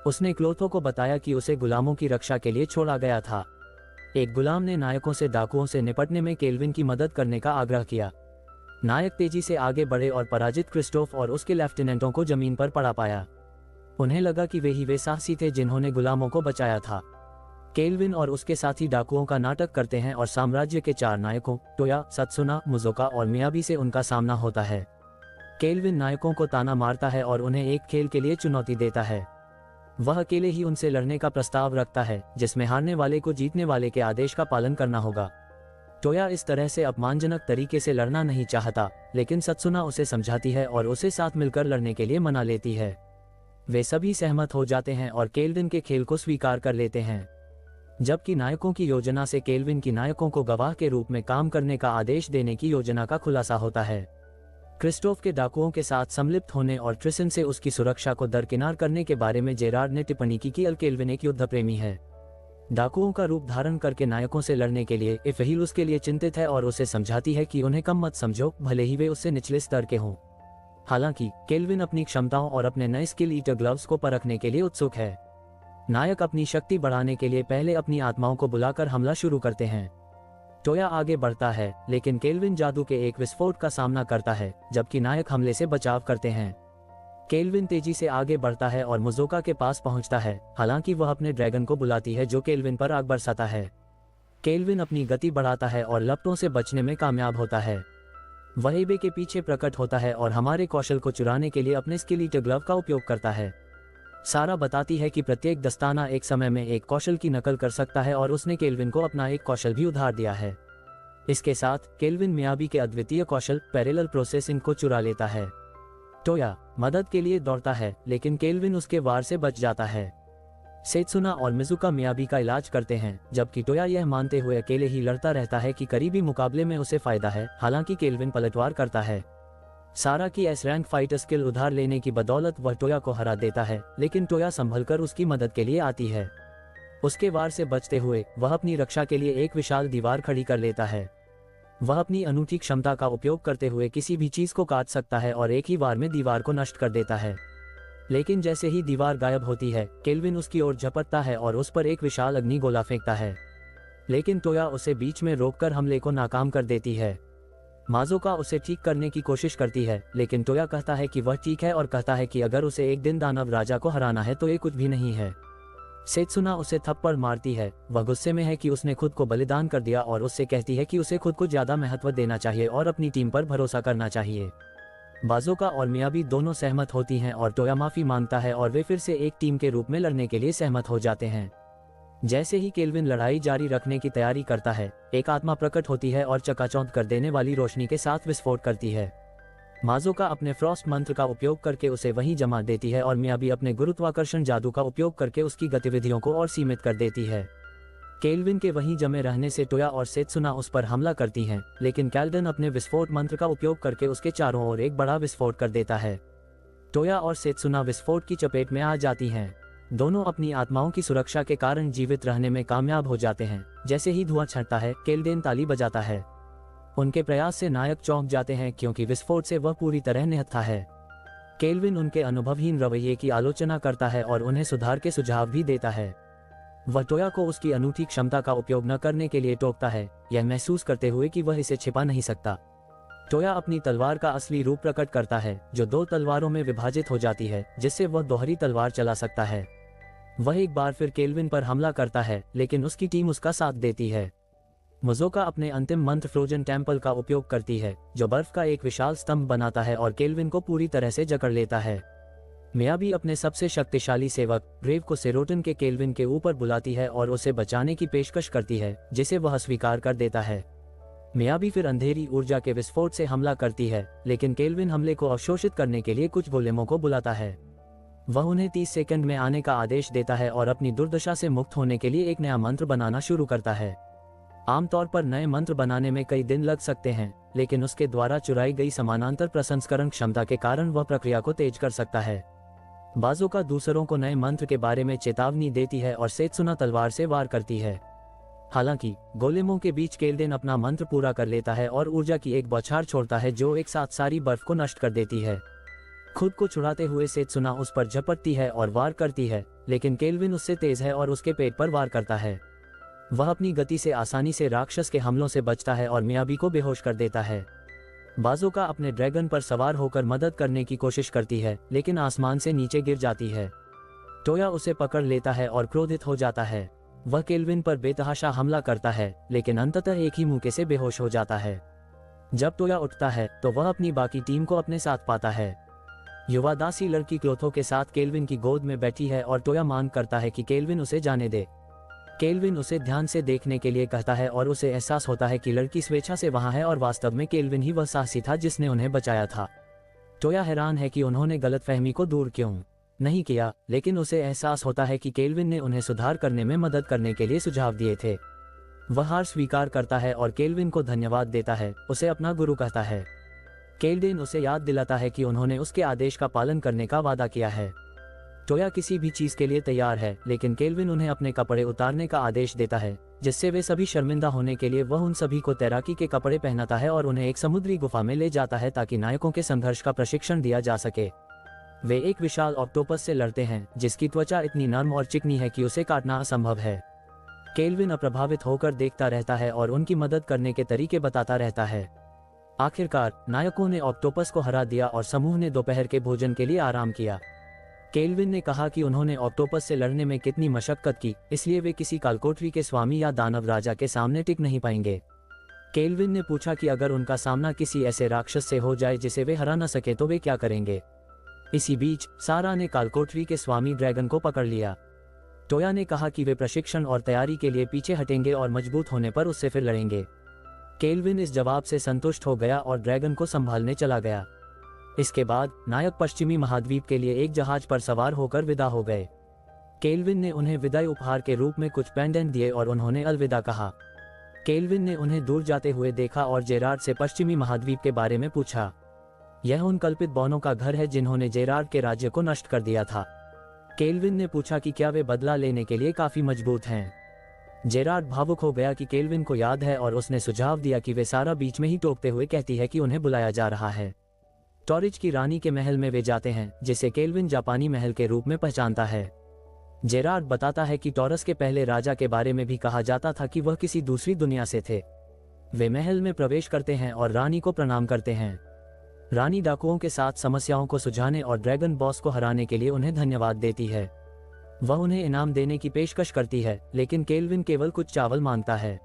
उसने क्लोथो को बताया कि उसे गुलामों की रक्षा के लिए छोड़ा गया था। एक गुलाम ने नायकों से डाकुओं से निपटने में केल्विन की मदद करने का आग्रह किया। नायक तेजी से आगे बढ़े और पराजित क्रिस्टोफ और उसके लेफ्टिनेंटों को जमीन पर पड़ा पाया। उन्हें लगा कि वे साहसी थे जिन्होंने गुलामों को बचाया था। केल्विन और उसके साथी डाकुओं का नाटक करते हैं और साम्राज्य के 4 नायकों टोया, सत्सुना, मुजोका और मियाबी से उनका सामना होता है। केल्विन नायकों को ताना मारता है और उन्हें एक खेल के लिए चुनौती देता है। वह अकेले ही उनसे लड़ने का प्रस्ताव रखता है, जिसमें हारने वाले को जीतने वाले के आदेश का पालन करना होगा। टोया इस तरह से अपमानजनक तरीके से लड़ना नहीं चाहता, लेकिन सत्सुना उसे समझाती है और उसे साथ मिलकर लड़ने के लिए मना लेती है। वे सभी सहमत हो जाते हैं और केल्विन के खेल को स्वीकार कर लेते हैं। जबकि नायकों की योजना से केल्विन की नायकों को गवाह के रूप में काम करने का आदेश देने की योजना का खुलासा होता है। क्रिस्टोफ के डाकुओं के साथ सम्मिलित होने और ट्रिसन से उसकी सुरक्षा को दरकिनार करने के बारे में जेरार्ड ने टिप्पणी की कि केल्विन एक युद्ध प्रेमी है। डाकुओं का रूप धारण करके नायकों से लड़ने के लिए इफहील उसके लिए चिंतित है और उसे समझाती है कि उन्हें कम मत समझो, भले ही वे उससे निचले स्तर के हों। हालांकि केल्विन अपनी क्षमताओं और अपने नए स्किल ईटर ग्लव्स को परखने के लिए उत्सुक है। नायक अपनी शक्ति बढ़ाने के लिए पहले अपनी आत्माओं को बुलाकर हमला शुरू करते हैं। टोया आगे बढ़ता है, लेकिन केल्विन जादू के एक विस्फोट का सामना करता है, जबकि नायक हमले से बचाव करते हैं। केल्विन तेजी से आगे बढ़ता है और मुजोका के पास पहुंचता है, हालांकि वह अपने ड्रैगन को बुलाती है जो केल्विन पर आग बरसाता है। केल्विन अपनी गति बढ़ाता है और लपटों से बचने में कामयाब होता है। वह एबे के पीछे प्रकट होता है और हमारे कौशल को चुराने के लिए अपने स्किल ईटर ग्लव का उपयोग करता है। सारा बताती है कि प्रत्येक दस्ताना एक समय में एक कौशल की नकल कर सकता है और उसने केल्विन को अपना एक कौशल भी उधार दिया है। इसके साथ केल्विन मियाबी के अद्वितीय कौशल पैरेलल प्रोसेसिंग को चुरा लेता है। टोया मदद के लिए दौड़ता है, लेकिन केल्विन उसके वार से बच जाता है। सेत्सुना और मिजुका मियाबी का इलाज करते हैं, जबकि टोया यह मानते हुए अकेले ही लड़ता रहता है कि करीबी मुकाबले में उसे फायदा है। हालांकि केल्विन पलटवार करता है। सारा की एस रैंक फाइटर स्किल उधार लेने की बदौलत वह टोया को हरा देता है, लेकिन टोया संभलकर उसकी मदद के लिए आती है। उसके वार से बचते हुए वह अपनी रक्षा के लिए एक विशाल दीवार खड़ी कर लेता है। वह अपनी अनूठी क्षमता का उपयोग करते हुए किसी भी चीज को काट सकता है और एक ही वार में दीवार को नष्ट कर देता है। लेकिन जैसे ही दीवार गायब होती है, केल्विन उसकी ओर झपटता है और उस पर एक विशाल अग्नि गोला फेंकता है, लेकिन टोया उसे बीच में रोककर हमले को नाकाम कर देती है। माजुका उसे ठीक करने की कोशिश करती है, लेकिन टोया कहता है कि वह ठीक है और कहता है कि अगर उसे एक दिन दानव राजा को हराना है तो ये कुछ भी नहीं है। सेत्सुना उसे थप्पड़ मारती है। वह गुस्से में है कि उसने खुद को बलिदान कर दिया और उससे कहती है कि उसे खुद को ज्यादा महत्व देना चाहिए और अपनी टीम पर भरोसा करना चाहिए। बाजुका और मियाबी दोनों सहमत होती हैं और टोया माफी मांगता है और वे फिर से एक टीम के रूप में लड़ने के लिए सहमत हो जाते हैं। जैसे ही केल्विन लड़ाई जारी रखने की तैयारी करता है, एक आत्मा प्रकट होती है और चकाचौंध कर देने वाली रोशनी के साथ विस्फोट करती है। माजुका अपने फ्रॉस्ट मंत्र का उपयोग करके उसे वहीं जमा देती है और मियाबी अपने गुरुत्वाकर्षण जादू का उपयोग करके उसकी गतिविधियों को और सीमित कर देती है। केल्विन के वहीं जमे रहने से टोया और सेत्सुना उस पर हमला करती हैं, लेकिन कैल्डन अपने विस्फोट मंत्र का उपयोग करके उसके चारों ओर एक बड़ा विस्फोट कर देता है। टोया और सेत्सुना विस्फोट की चपेट में आ जाती हैं। दोनों अपनी आत्माओं की सुरक्षा के कारण जीवित रहने में कामयाब हो जाते हैं। जैसे ही धुआं छंटता है, केल्डेन ताली बजाता है। उनके प्रयास से नायक चौंक जाते हैं, क्योंकि विस्फोट से वह पूरी तरह निहत्था है। केल्विन उनके अनुभवहीन रवैये की आलोचना करता है और उन्हें सुधार के सुझाव भी देता है। वह टोया को उसकी अनूठी क्षमता का उपयोग न करने के लिए टोकता है, यह महसूस करते हुए कि वह इसे छिपा नहीं सकता। टोया अपनी तलवार का असली रूप प्रकट करता है, जो 2 तलवारों में विभाजित हो जाती है, जिससे वह दोहरी तलवार चला सकता है। वह एक बार फिर केल्विन पर हमला करता है, लेकिन उसकी टीम उसका साथ देती है। मज़ोका अपने अंतिम मंत्र फ्रोजन टेम्पल का उपयोग करती है, जो बर्फ का एक विशाल स्तंभ बनाता है और केल्विन को पूरी तरह से जकड़ लेता है। मियाबी अपने सबसे शक्तिशाली सेवक ब्रेव को सेरोटन के केल्विन के ऊपर बुलाती है और उसे बचाने की पेशकश करती है, जिसे वह स्वीकार कर देता है। मियाबी फिर अंधेरी ऊर्जा के विस्फोट से हमला करती है, लेकिन केल्विन हमले को अवशोषित करने के लिए कुछ गोलेमों को बुलाता है। वह उन्हें 30 सेकंड में आने का आदेश देता है और अपनी दुर्दशा से मुक्त होने के लिए एक नया मंत्र बनाना शुरू करता है। आमतौर पर नए मंत्र बनाने में कई दिन लग सकते हैं, लेकिन उसके द्वारा चुराई गई समानांतर प्रसंस्करण क्षमता के कारण वह प्रक्रिया को तेज कर सकता है। बाज़ोका दूसरों को नए मंत्र के बारे में चेतावनी देती है और सेत्सुना तलवार से वार करती है। हालांकि गोलेमों के बीच केल्विन अपना मंत्र पूरा कर लेता है और ऊर्जा की एक बौछार छोड़ता है जो एक साथ सारी बर्फ को नष्ट कर देती है। खुद को छुड़ाते हुए सेत्सुना उस पर झपटती है और वार करती है, लेकिन केल्विन उससे तेज है और उसके पेट पर वार करता है। वह अपनी गति से आसानी से राक्षस के हमलों से बचता है और मियाबी को बेहोश कर देता है। बाज़ोका अपने ड्रैगन पर सवार होकर मदद करने की कोशिश करती है, लेकिन आसमान से नीचे गिर जाती है। टोया उसे पकड़ लेता है और क्रोधित हो जाता है। वह केल्विन पर बेतहाशा हमला करता है, लेकिन अंततः एक ही मौके से बेहोश हो जाता है। जब टोया उठता है तो वह अपनी बाकी टीम को अपने साथ पाता है। युवा दासी लड़की क्लोथो के साथ केल्विन की गोद में बैठी है और टोया मांग करता है कि केल्विन उसे जाने दे। केल्विन उसे ध्यान से देखने के लिए कहता है और उसे एहसास होता है कि लड़की स्वेच्छा से वहां है और वास्तव में केल्विन ही वह साहसी था जिसने उन्हें बचाया था। टोया हैरान है कि उन्होंने गलतफहमी को दूर क्यों नहीं किया, लेकिन उसे एहसास होता है कि केल्विन ने उन्हें सुधार करने में मदद करने के लिए सुझाव दिए थे। वह हार स्वीकार करता है और केल्विन को धन्यवाद देता है, उसे अपना गुरु कहता है। केल्विन उसे याद दिलाता है कि उन्होंने उसके आदेश का पालन करने का वादा किया है। टोया किसी भी चीज के लिए तैयार है, लेकिन केल्विन उन्हें अपने कपड़े उतारने का आदेश देता है, जिससे वे सभी शर्मिंदा होने के लिए वह उन सभी को तैराकी के कपड़े पहनाता है और उन्हें एक समुद्री गुफा में ले जाता है ताकि नायकों के संघर्ष का प्रशिक्षण दिया जा सके। वे एक विशाल ऑक्टोपस से लड़ते हैं, जिसकी त्वचा इतनी नर्म और चिकनी है कि उसे काटना असंभव है। केल्विन अप्रभावित होकर देखता रहता है और उनकी मदद करने के तरीके बताता रहता है। आखिरकार नायकों ने ऑक्टोपस को हरा दिया और समूह ने दोपहर के भोजन के लिए आराम किया। केल्विन ने कहा कि उन्होंने ऑक्टोपस से लड़ने में कितनी मशक्कत की, इसलिए वे किसी कालकोठरी के स्वामी या दानव राजा के सामने टिक नहीं पाएंगे। केल्विन ने पूछा कि अगर उनका सामना किसी ऐसे राक्षस से हो जाए जिसे वे हरा न सके तो वे क्या करेंगे। इसी बीच सारा ने कालकोठरी के स्वामी ड्रैगन को पकड़ लिया। टोया ने कहा कि वे प्रशिक्षण और तैयारी के लिए पीछे हटेंगे और मजबूत होने पर उससे फिर लड़ेंगे। केल्विन इस जवाब से संतुष्ट हो गया और ड्रैगन को संभालने चला गया। इसके बाद नायक पश्चिमी महाद्वीप के लिए एक जहाज पर सवार होकर विदा हो गए। केल्विन ने उन्हें विदाई उपहार के रूप में कुछ पेंडेंट दिए और उन्होंने अलविदा कहा। केल्विन ने उन्हें दूर जाते हुए देखा और जेरार्ड से पश्चिमी महाद्वीप के बारे में पूछा। यह उन कल्पित बौनों का घर है जिन्होंने जेरार्ड के राज्य को नष्ट कर दिया था। केल्विन ने पूछा कि क्या वे बदला लेने के लिए काफी मजबूत हैं। जेरार्ड भावुक हो गया कि केल्विन को याद है और उसने सुझाव दिया कि वे सारा बीच में ही टोकते हुए कहती है कि उन्हें बुलाया जा रहा है। टॉरिज की रानी के महल में वे जाते हैं, जिसे केल्विन जापानी महल के रूप में पहचानता है। जेरार्ड बताता है कि टॉरस के पहले राजा के बारे में भी कहा जाता था कि वह किसी दूसरी दुनिया से थे। वे महल में प्रवेश करते हैं और रानी को प्रणाम करते हैं। रानी डाकुओं के साथ समस्याओं को सुलझाने और ड्रैगन बॉस को हराने के लिए उन्हें धन्यवाद देती है। वह उन्हें इनाम देने की पेशकश करती है, लेकिन केल्विन केवल कुछ चावल मांगता है।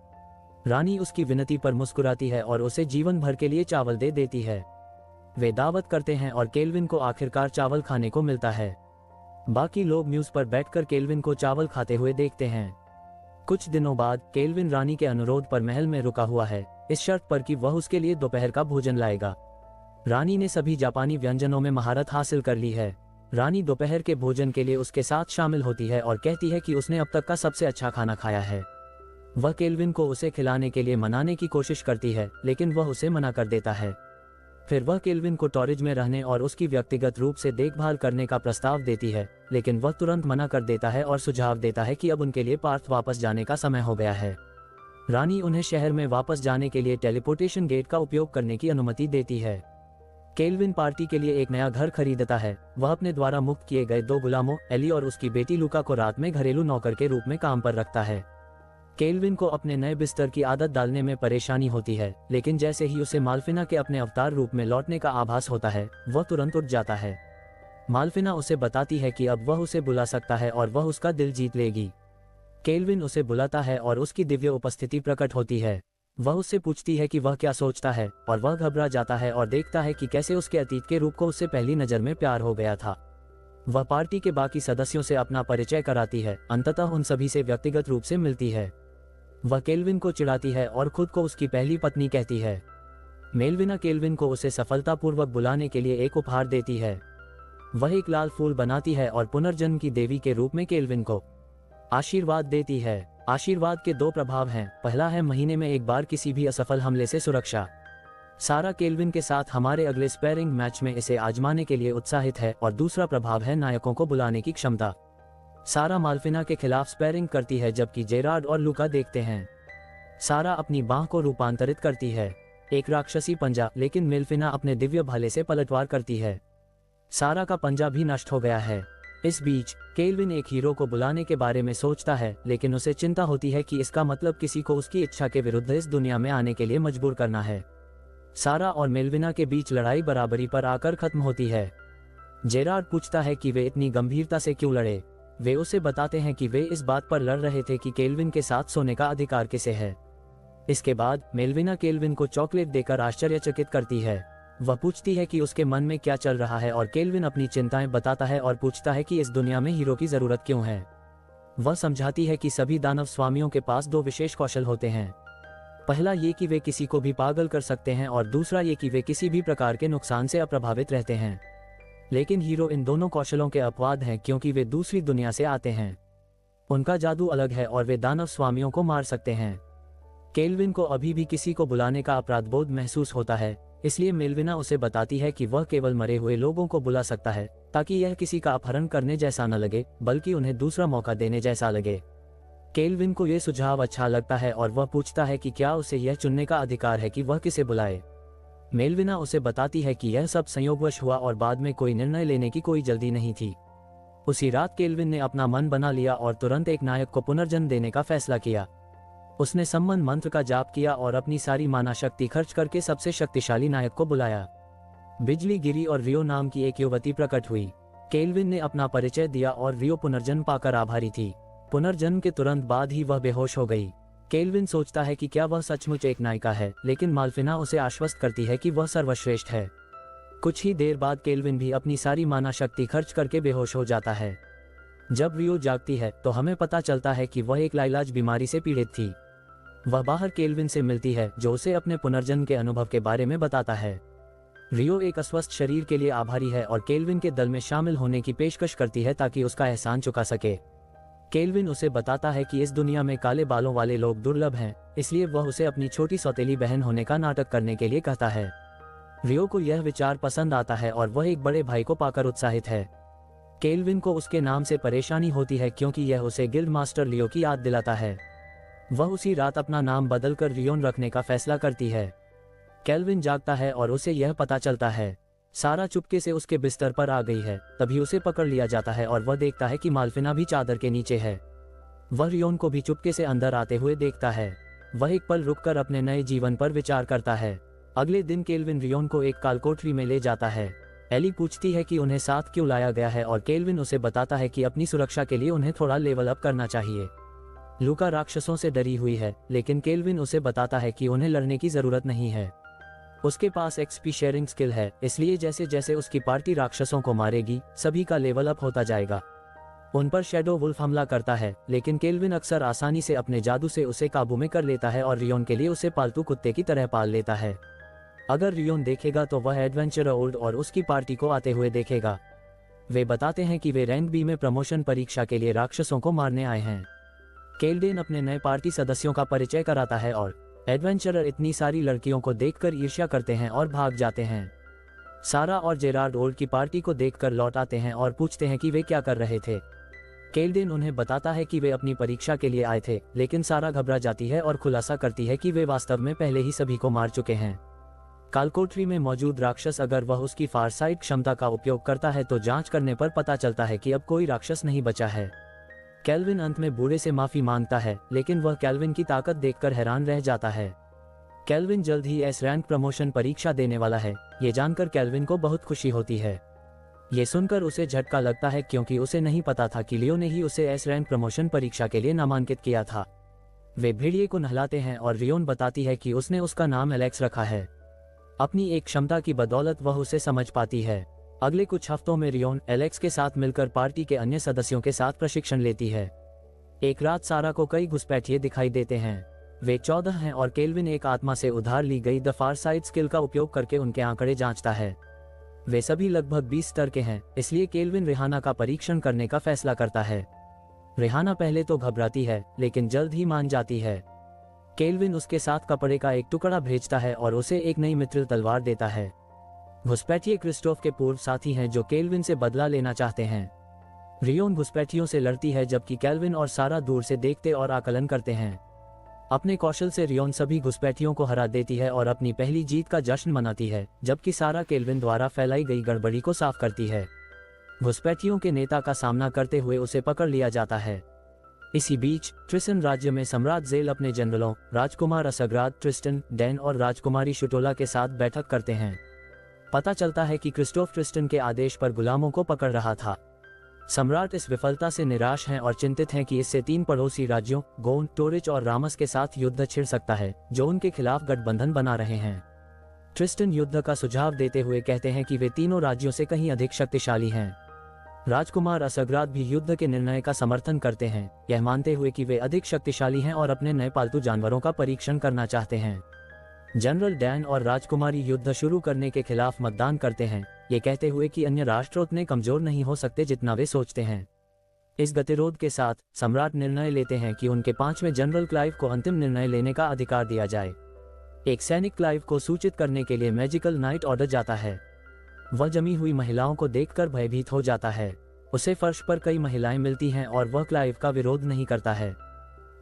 रानी उसकी विनती पर मुस्कुराती है और उसे जीवन भर के लिए चावल दे देती है। वे दावत करते हैं और केल्विन को आखिरकार चावल खाने को मिलता है। बाकी लोग म्यूज पर बैठकर केल्विन को चावल खाते हुए देखते हैं। कुछ दिनों बाद केल्विन रानी के अनुरोध पर महल में रुका हुआ है, इस शर्त पर कि वह उसके लिए दोपहर का भोजन लाएगा। रानी ने सभी जापानी व्यंजनों में महारत हासिल कर ली है। रानी दोपहर के भोजन के लिए उसके साथ शामिल होती है और कहती है कि उसने अब तक का सबसे अच्छा खाना खाया है। वह केल्विन को उसे खिलाने के लिए मनाने की कोशिश करती है, लेकिन वह उसे मना कर देता है। फिर वह केल्विन को टॉरिज में रहने और उसकी व्यक्तिगत रूप से देखभाल करने का प्रस्ताव देती है, लेकिन वह तुरंत मना कर देता है और सुझाव देता है कि अब उनके लिए पार्थ वापस जाने का समय हो गया है। रानी उन्हें शहर में वापस जाने के लिए टेलीपोर्टेशन गेट का उपयोग करने की अनुमति देती है। केल्विन पार्टी के लिए एक नया घर खरीदता है। वह अपने द्वारा मुक्त किए गए 2 गुलामों एली और उसकी बेटी लुका को रात में घरेलू नौकर के रूप में काम पर रखता है। केल्विन को अपने नए बिस्तर की आदत डालने में परेशानी होती है, लेकिन जैसे ही उसे माल्फिना के अपने अवतार रूप में लौटने का आभास होता है, वह तुरंत उठ जाता है। माल्फिना उसे बताती है कि अब वह उसे बुला सकता है और वह उसका दिल जीत लेगी। केल्विन उसे बुलाता है और उसकी दिव्य उपस्थिति प्रकट होती है। वह उससे पूछती है कि वह क्या सोचता है, और वह घबरा जाता है और देखता है कि कैसे उसके अतीत के रूप को उससे पहली नज़र में प्यार हो गया था। वह पार्टी के बाकी सदस्यों से अपना परिचय कराती है, अंततः उन सभी से व्यक्तिगत रूप से मिलती है। वह केल्विन को चिढ़ाती है और खुद को उसकी पहली पत्नी कहती है। मेलविना केल्विन को उसे सफलतापूर्वक बुलाने के लिए एक उपहार देती है। वह एक लाल फूल बनाती है और पुनर्जन्म की देवी के रूप में केल्विन को आशीर्वाद देती है। आशीर्वाद के दो प्रभाव हैं। पहला है महीने में एक बार किसी भी असफल हमले से सुरक्षा। सारा केल्विन के साथ हमारे अगले स्पैरिंग मैच में इसे आजमाने के लिए उत्साहित है। और दूसरा प्रभाव है नायकों को बुलाने की क्षमता। सारा माल्फिना के खिलाफ स्पैरिंग करती है, जबकि जेरार्ड और लूका देखते हैं। सारा अपनी बाह को रूपांतरित करती है, एक राक्षसी पंजा, लेकिन मेल्फिना अपने दिव्य भाले से पलटवार करती है। सारा का पंजा भी नष्ट हो गया है। इस बीच केल्विन एक हीरो को बुलाने के बारे में सोचता है, लेकिन उसे चिंता होती है कि इसका मतलब किसी को उसकी इच्छा के विरुद्ध इस दुनिया में आने के लिए मजबूर करना है। सारा और मेल्विना के बीच लड़ाई बराबरी पर आकर खत्म होती है। जेरार्ड पूछता है कि वे इतनी गंभीरता से क्यों लड़े। वे उसे बताते हैं कि वे इस बात पर लड़ रहे थे कि केल्विन के साथ सोने का अधिकार किसे है। इसके बाद मेल्विना केल्विन को चॉकलेट देकर आश्चर्यचकित करती है। वह पूछती है कि उसके मन में क्या चल रहा है, और केल्विन अपनी चिंताएं बताता है और पूछता है कि इस दुनिया में हीरो की जरूरत क्यों है। वह समझाती है कि सभी दानव स्वामियों के पास दो विशेष कौशल होते हैं। पहला ये कि वे किसी को भी पागल कर सकते हैं, और दूसरा ये कि वे किसी भी प्रकार के नुकसान से अप्रभावित रहते हैं। लेकिन हीरो इन दोनों कौशलों के अपवाद हैं, क्योंकि वे दूसरी दुनिया से आते हैं। उनका जादू अलग है और वे दानव स्वामियों को मार सकते हैं। केल्विन को अभी भी किसी को बुलाने का अपराधबोध महसूस होता है, इसलिए मेल्विना उसे बताती है कि वह केवल मरे हुए लोगों को बुला सकता है, ताकि यह किसी का अपहरण करने जैसा न लगे, बल्कि उन्हें दूसरा मौका देने जैसा लगे। केल्विन को यह सुझाव अच्छा लगता है और वह पूछता है कि क्या उसे यह चुनने का अधिकार है कि वह किसे बुलाए। मेल्विना उसे बताती है कि यह सब संयोगवश हुआ और बाद में कोई निर्णय लेने की कोई जल्दी नहीं थी। उसी रात केल्विन ने अपना मन बना लिया और तुरंत एक नायक को पुनर्जन्म देने का फैसला किया। उसने सम्मन मंत्र का जाप किया और अपनी सारी माना शक्ति खर्च करके सबसे शक्तिशाली नायक को बुलाया। बिजली गिरी और रियो नाम की एक युवती प्रकट हुई। केल्विन ने अपना परिचय दिया और रियो पुनर्जन्म पाकर आभारी थी। पुनर्जन्म के तुरंत बाद ही वह बेहोश हो गई। केल्विन सोचता है कि क्या वह सचमुच एक नायिका है, लेकिन माल्फिना उसे आश्वस्त करती है कि वह सर्वश्रेष्ठ है। कुछ ही देर बाद केल्विन भी अपनी सारी माना शक्ति खर्च करके बेहोश हो जाता है। जब रियो जागती है तो हमें पता चलता है कि वह एक लाइलाज बीमारी से पीड़ित थी। वह बाहर केल्विन से मिलती है, जो उसे अपने पुनर्जन्म के अनुभव के बारे में बताता है। रियो एक अस्वस्थ शरीर के लिए आभारी है और केल्विन के दल में शामिल होने की पेशकश करती है ताकि उसका एहसान चुका सके। केल्विन उसे बताता है कि इस दुनिया में काले बालों वाले लोग दुर्लभ हैं, इसलिए वह उसे अपनी छोटी सौतेली बहन होने का नाटक करने के लिए कहता है। रियो को यह विचार पसंद आता है और वह एक बड़े भाई को पाकर उत्साहित है। केल्विन को उसके नाम से परेशानी होती है, क्योंकि यह उसे गिल्ड मास्टर लियो की याद दिलाता है। वह उसी रात अपना नाम बदलकर रियोन रखने का फैसला करती है। केल्विन जागता है और उसे यह पता चलता है सारा चुपके से उसके बिस्तर पर आ गई है। तभी उसे पकड़ लिया जाता है और वह देखता है कि माल्फिना भी चादर के नीचे है। वह रियोन को भी चुपके से अंदर आते हुए देखता है। वह एक पल रुककर अपने नए जीवन पर विचार करता है। अगले दिन केल्विन रियोन को एक कालकोठरी में ले जाता है। एली पूछती है कि उन्हें साथ क्यों लाया गया है और केल्विन उसे बताता है कि अपनी सुरक्षा के लिए उन्हें थोड़ा लेवल अप करना चाहिए। लूका राक्षसों से डरी हुई है, लेकिन केल्विन उसे बताता है कि उन्हें लड़ने की जरूरत नहीं है। उसके पास एक्सपी शेयरिंग स्किल है, इसलिए जैसे जैसे उसकी पार्टी राक्षसों को मारेगी, सभी का लेवल अप होता जाएगा। उन पर शैडो वुल्फ हमला करता है, लेकिन केल्विन अक्सर आसानी से अपने जादू से उसे काबू में कर लेता है और रियोन के लिए उसे पालतू कुत्ते की तरह पाल लेता है। अगर रियोन देखेगा तो वह एडवेंचर ओल्ड और उसकी पार्टी को आते हुए देखेगा। वे बताते हैं कि वे रैंक बी में प्रमोशन परीक्षा के लिए राक्षसों को मारने आए हैं। केल्डेन अपने नए पार्टी सदस्यों का परिचय कराता है और एडवेंचरर इतनी सारी लड़कियों को देखकर ईर्ष्या करते हैं और भाग जाते हैं। सारा और जेरार्ड ओल्ड की पार्टी को देखकर लौट आते हैं और पूछते हैं कि वे क्या कर रहे थे। केल्डेन उन्हें बताता है कि वे अपनी परीक्षा के लिए आए थे, लेकिन सारा घबरा जाती है और खुलासा करती है कि वे वास्तव में पहले ही सभी को मार चुके हैं। कालकोठरी में मौजूद राक्षस अगर वह उसकी फारसाइट क्षमता का उपयोग करता है तो जांच करने पर पता चलता है कि अब कोई राक्षस नहीं बचा है। केल्विन अंत में बूढ़े से माफी मांगता है, लेकिन वह केल्विन की ताकत देखकर हैरान रह जाता है। केल्विन जल्द ही एस रैंक प्रमोशन परीक्षा देने वाला है। ये जानकर केल्विन को बहुत खुशी होती है। ये सुनकर उसे झटका लगता है, क्योंकि उसे नहीं पता था कि लियो ने ही उसे एस रैंक प्रमोशन परीक्षा के लिए नामांकित किया था। वे भेड़िए को नहलाते हैं और रियोन बताती है कि उसने उसका नाम एलेक्स रखा है। अपनी एक क्षमता की बदौलत वह उसे समझ पाती है। अगले कुछ हफ्तों में रियोन एलेक्स के साथ मिलकर पार्टी के अन्य सदस्यों के साथ प्रशिक्षण लेती है। एक रात सारा को कई घुसपैठिए दिखाई देते हैं। वे 14 हैं और केल्विन एक आत्मा से उधार ली गई द फार साइड स्किल का उपयोग करके उनके आंकड़े जांचता है। वे सभी लगभग 20 स्तर के हैं, इसलिए केल्विन रिहाना का परीक्षण करने का फैसला करता है। रिहाना पहले तो घबराती है, लेकिन जल्द ही मान जाती है। केल्विन उसके साथ कपड़े का एक टुकड़ा भेजता है और उसे एक नई मित्रिल तलवार देता है। घुसपैठिए क्रिस्टोफ के पूर्व साथी हैं जो केल्विन से बदला लेना चाहते हैं। रियोन घुसपैठियों से लड़ती है, जबकि केल्विन और सारा दूर से देखते और आकलन करते हैं। अपने कौशल से रियोन सभी घुसपैठियों को हरा देती है और अपनी पहली जीत का जश्न मनाती है, जबकि सारा केल्विन द्वारा फैलाई गई गड़बड़ी को साफ करती है। घुसपैठियों के नेता का सामना करते हुए उसे पकड़ लिया जाता है। इसी बीच ट्रिस्टन राज्य में सम्राट जेल अपने जनरलों राजकुमार असगराद, ट्रिस्टन, डैन और राजकुमारी शुटोला के साथ बैठक करते हैं। पता चलता है कि क्रिस्टोफ ट्रिस्टन के आदेश पर गुलामों को पकड़ रहा था। सम्राट इस विफलता से निराश हैं और चिंतित हैं कि इससे 3 पड़ोसी राज्यों गोन, टोरिच और रामस के साथ युद्ध छिड़ सकता है, जो उनके खिलाफ गठबंधन बना रहे हैं। ट्रिस्टन युद्ध का सुझाव देते हुए कहते हैं कि वे तीनों राज्यों से कहीं अधिक शक्तिशाली हैं। राजकुमार असगराद भी युद्ध के निर्णय का समर्थन करते हैं, यह मानते हुए कि वे अधिक शक्तिशाली हैं और अपने नए पालतू जानवरों का परीक्षण करना चाहते हैं। जनरल डैन और राजकुमारी युद्ध शुरू करने के खिलाफ मतदान करते हैं, ये कहते हुए कि अन्य राष्ट्र उतने कमजोर नहीं हो सकते जितना वे सोचते हैं। इस गतिरोध के साथ सम्राट निर्णय लेते हैं कि उनके 5वें जनरल क्लाइव को अंतिम निर्णय लेने का अधिकार दिया जाए। एक सैनिक क्लाइव को सूचित करने के लिए मैजिकल नाइट ऑर्डर जाता है। वह जमी हुई महिलाओं को देखकर भयभीत हो जाता है। उसे फर्श पर कई महिलाएं मिलती हैं और वह क्लाइव का विरोध नहीं करता है।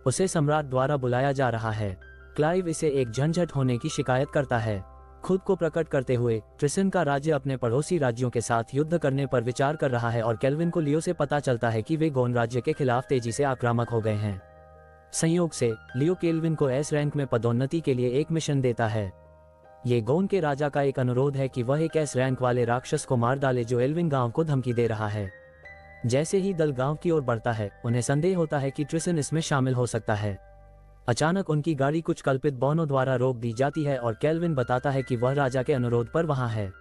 उसे सम्राट द्वारा बुलाया जा रहा है। क्लाइव इसे एक झंझट होने की शिकायत करता है। खुद को प्रकट करते हुए ट्रिस्टन का राज्य अपने पड़ोसी राज्यों के साथ युद्ध करने पर विचार कर रहा है और केल्विन को लियो से पता चलता है कि वे गोन राज्य के खिलाफ तेजी से आक्रामक हो गए हैं। संयोग से लियो केल्विन को एस रैंक में पदोन्नति के लिए एक मिशन देता है। ये गोन के राजा का एक अनुरोध है कि वह एक एस रैंक वाले राक्षस को मार डाले जो एल्विन गांव को धमकी दे रहा है। जैसे ही दल गांव की ओर बढ़ता है, उन्हें संदेह होता है कि ट्रिस्टन इसमें शामिल हो सकता है। अचानक उनकी गाड़ी कुछ कल्पित बौनों द्वारा रोक दी जाती है और केल्विन बताता है कि वह राजा के अनुरोध पर वहां है।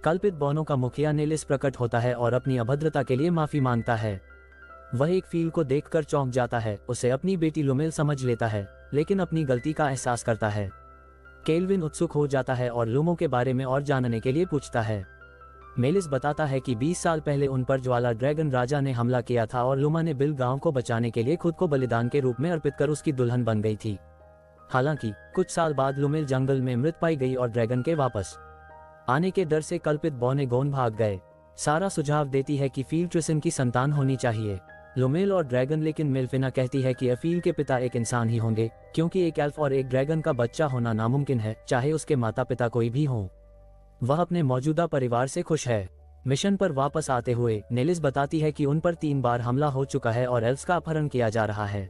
कल्पित बौनों का मुखिया नेलिस प्रकट होता है और अपनी अभद्रता के लिए माफी मांगता है। वह एक फील को देखकर चौंक जाता है। उसे अपनी बेटी लुमेल समझ लेता है, लेकिन अपनी गलती का एहसास करता है। केल्विन उत्सुक हो जाता है और लुमो के बारे में और जानने के लिए पूछता है। मेलिस बताता है कि 20 साल पहले उन पर ज्वाला ड्रैगन राजा ने हमला किया था और लुमा ने बिल गांव को बचाने के लिए खुद को बलिदान के रूप में अर्पित कर उसकी दुल्हन बन गई थी। हालांकि कुछ साल बाद लुमेल जंगल में मृत पाई गई और ड्रैगन के वापस आने के डर से कल्पित बौने गोन भाग गए। सारा सुझाव देती है कि फील ट्रिस्टन की संतान होनी चाहिए। लुमेल और ड्रैगन, लेकिन मेल्फिना कहती है कि अफील के पिता एक इंसान ही होंगे, क्योंकि एक एल्फ और एक ड्रैगन का बच्चा होना नामुमकिन है, चाहे उसके माता पिता कोई भी हों। वह अपने मौजूदा परिवार से खुश है। मिशन पर वापस आते हुए नेलिस बताती है कि उन पर 3 बार हमला हो चुका है और एल्फ्स का अपहरण किया जा रहा है।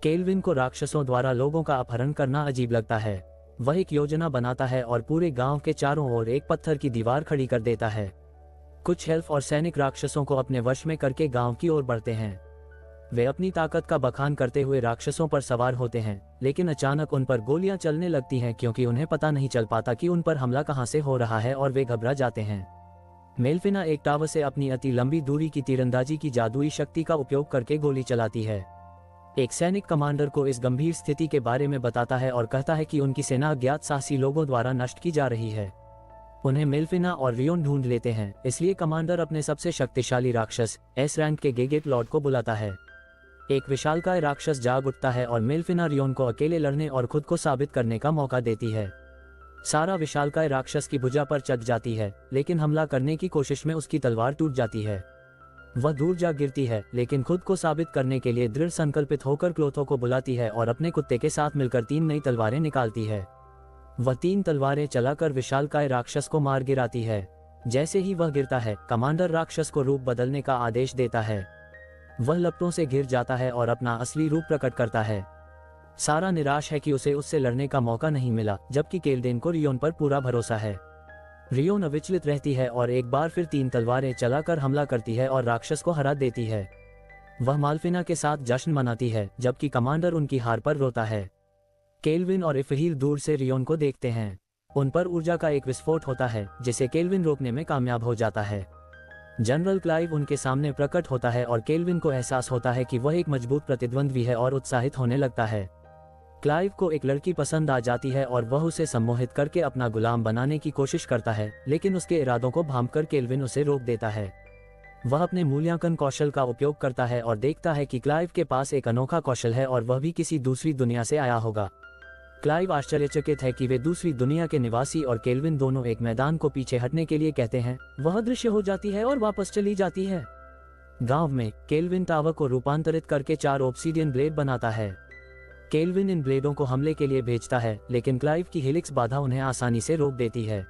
केल्विन को राक्षसों द्वारा लोगों का अपहरण करना अजीब लगता है। वह एक योजना बनाता है और पूरे गांव के चारों ओर एक पत्थर की दीवार खड़ी कर देता है। कुछ एल्फ और सैनिक राक्षसों को अपने वश में करके गांव की ओर बढ़ते हैं। वे अपनी ताकत का बखान करते हुए राक्षसों पर सवार होते हैं, लेकिन अचानक उन पर गोलियां चलने लगती हैं, क्योंकि उन्हें पता नहीं चल पाता कि उन पर हमला कहां से हो रहा है और वे घबरा जाते हैं। मेल्फिना एक टावर से अपनी अति लंबी दूरी की तीरंदाजी की जादुई शक्ति का उपयोग करके गोली चलाती है। एक सैनिक कमांडर को इस गंभीर स्थिति के बारे में बताता है और कहता है कि उनकी सेना अज्ञात साहसी लोगों द्वारा नष्ट की जा रही है। उन्हें मेल्फिना और रियोन ढूंढ लेते हैं, इसलिए कमांडर अपने सबसे शक्तिशाली राक्षस एस रैंक के गेगेट लॉर्ड को बुलाता है। एक विशालकाय राक्षस जाग उठता है और मेल्फिना रियोन को अकेले लड़ने और खुद को साबित करने का मौका देती है। सारा विशालकाय राक्षस की भुजा पर चढ़ जाती है, लेकिन हमला करने की कोशिश में उसकी तलवार टूट जाती है। वह दूर जा गिरती है, लेकिन खुद को साबित करने के लिए दृढ़ संकल्पित होकर क्लोथो को बुलाती है और अपने कुत्ते के साथ मिलकर 3 नई तलवारें निकालती है। वह 3 तलवारें चलाकर विशालकाय राक्षस को मार गिराती है। जैसे ही वह गिरता है, कमांडर राक्षस को रूप बदलने का आदेश देता है। वह लपटों से घिर जाता है और अपना असली रूप प्रकट करता है। सारा निराश है कि उसे उससे लड़ने का मौका नहीं मिला, जबकि केल्डेन को रियोन पर पूरा भरोसा है। रियोन अविचलित रहती है और एक बार फिर 3 तलवारें चलाकर हमला करती है और राक्षस को हरा देती है। वह माल्फिना के साथ जश्न मनाती है, जबकि कमांडर उनकी हार पर रोता है। केल्विन और इफहील दूर से रियोन को देखते हैं। उन पर ऊर्जा का एक विस्फोट होता है, जिसे केल्विन रोकने में कामयाब हो जाता है। जनरल क्लाइव उनके सामने प्रकट होता है और केल्विन को एहसास होता है कि वह एक मजबूत प्रतिद्वंद्वी है और उत्साहित होने लगता है। क्लाइव को एक लड़की पसंद आ जाती है और वह उसे सम्मोहित करके अपना गुलाम बनाने की कोशिश करता है, लेकिन उसके इरादों को भांपकर केल्विन उसे रोक देता है। वह अपने मूल्यांकन कौशल का उपयोग करता है और देखता है कि क्लाइव के पास एक अनोखा कौशल है और वह भी किसी दूसरी दुनिया से आया होगा। क्लाइव आश्चर्यचकित है कि वे दूसरी दुनिया के निवासी और केल्विन दोनों एक मैदान को पीछे हटने के लिए कहते हैं। वह दृश्य हो जाती है और वापस चली जाती है। गांव में केल्विन टावर को रूपांतरित करके 4 ऑब्सीडियन ब्लेड बनाता है। केल्विन इन ब्लेडों को हमले के लिए भेजता है, लेकिन क्लाइव की हेलिक्स बाधा उन्हें आसानी से रोक देती है।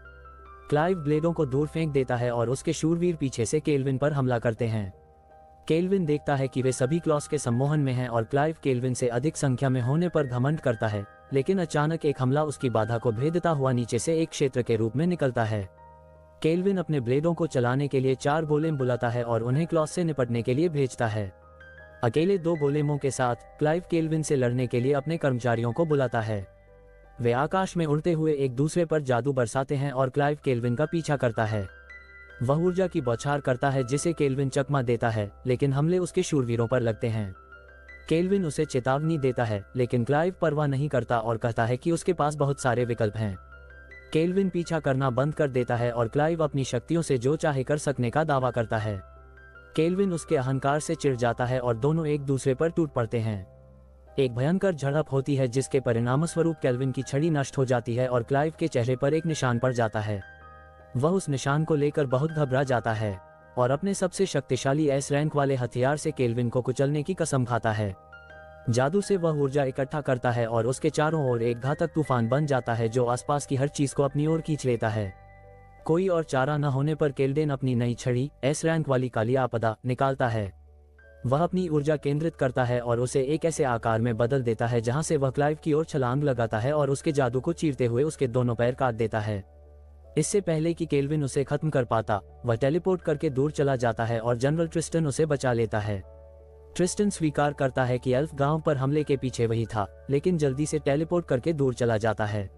क्लाइव ब्लेडों को दूर फेंक देता है और उसके शूरवीर पीछे से केल्विन पर हमला करते हैं। केल्विन देखता है कि वे सभी क्लॉस के सम्मोहन में हैं और क्लाइव केल्विन से अधिक संख्या में होने पर घमंड करता है, लेकिन अचानक एक हमला उसकी बाधा को भेदता हुआ नीचे से एक क्षेत्र के रूप में निकलता है। केल्विन अपने ब्लेडों को चलाने के लिए 4 गोलेम बुलाता है और उन्हें क्लॉस से निपटने के लिए भेजता है। अकेले 2 गोलेमों के साथ क्लाइव केल्विन से लड़ने के लिए अपने कर्मचारियों को बुलाता है। वे आकाश में उड़ते हुए एक दूसरे पर जादू बरसाते हैं और क्लाइव केल्विन का पीछा करता है। वह ऊर्जा की बौछार करता है जिसे केल्विन चकमा देता है, लेकिन हमले उसके शूरवीरों पर लगते हैं। केल्विन उसे चेतावनी देता है, लेकिन क्लाइव परवाह नहीं करता और कहता है कि उसके पास बहुत सारे विकल्प हैं। केल्विन पीछा करना बंद कर देता है और क्लाइव अपनी शक्तियों से जो चाहे कर सकने का दावा करता है। केल्विन उसके अहंकार से चिढ़ जाता है और दोनों एक दूसरे पर टूट पड़ते हैं। एक भयंकर झड़प होती है जिसके परिणामस्वरूप केल्विन की छड़ी नष्ट हो जाती है और क्लाइव के चेहरे पर एक निशान पड़ जाता है। वह उस निशान को लेकर बहुत घबरा जाता है और अपने सबसे शक्तिशाली एस रैंक वाले हथियार से केल्विन को कुचलने की कसम खाता है। जादू से वह ऊर्जा इकट्ठा करता है और उसके चारों ओर एक घातक तूफान बन जाता है जो आसपास की हर चीज को अपनी ओर खींच लेता है। कोई और चारा न होने पर केल्डेन अपनी नई छड़ी एस रैंक वाली काली आपदा निकालता है। वह अपनी ऊर्जा केंद्रित करता है और उसे एक ऐसे आकार में बदल देता है जहां से वह क्लाइव की ओर छलांग लगाता है और उसके जादू को चीरते हुए उसके दोनों पैर काट देता है। इससे पहले कि केल्विन उसे खत्म कर पाता, वह टेलीपोर्ट करके दूर चला जाता है और जनरल ट्रिस्टन उसे बचा लेता है। ट्रिस्टन स्वीकार करता है कि एल्फ गांव पर हमले के पीछे वही था, लेकिन जल्दी से टेलीपोर्ट करके दूर चला जाता है।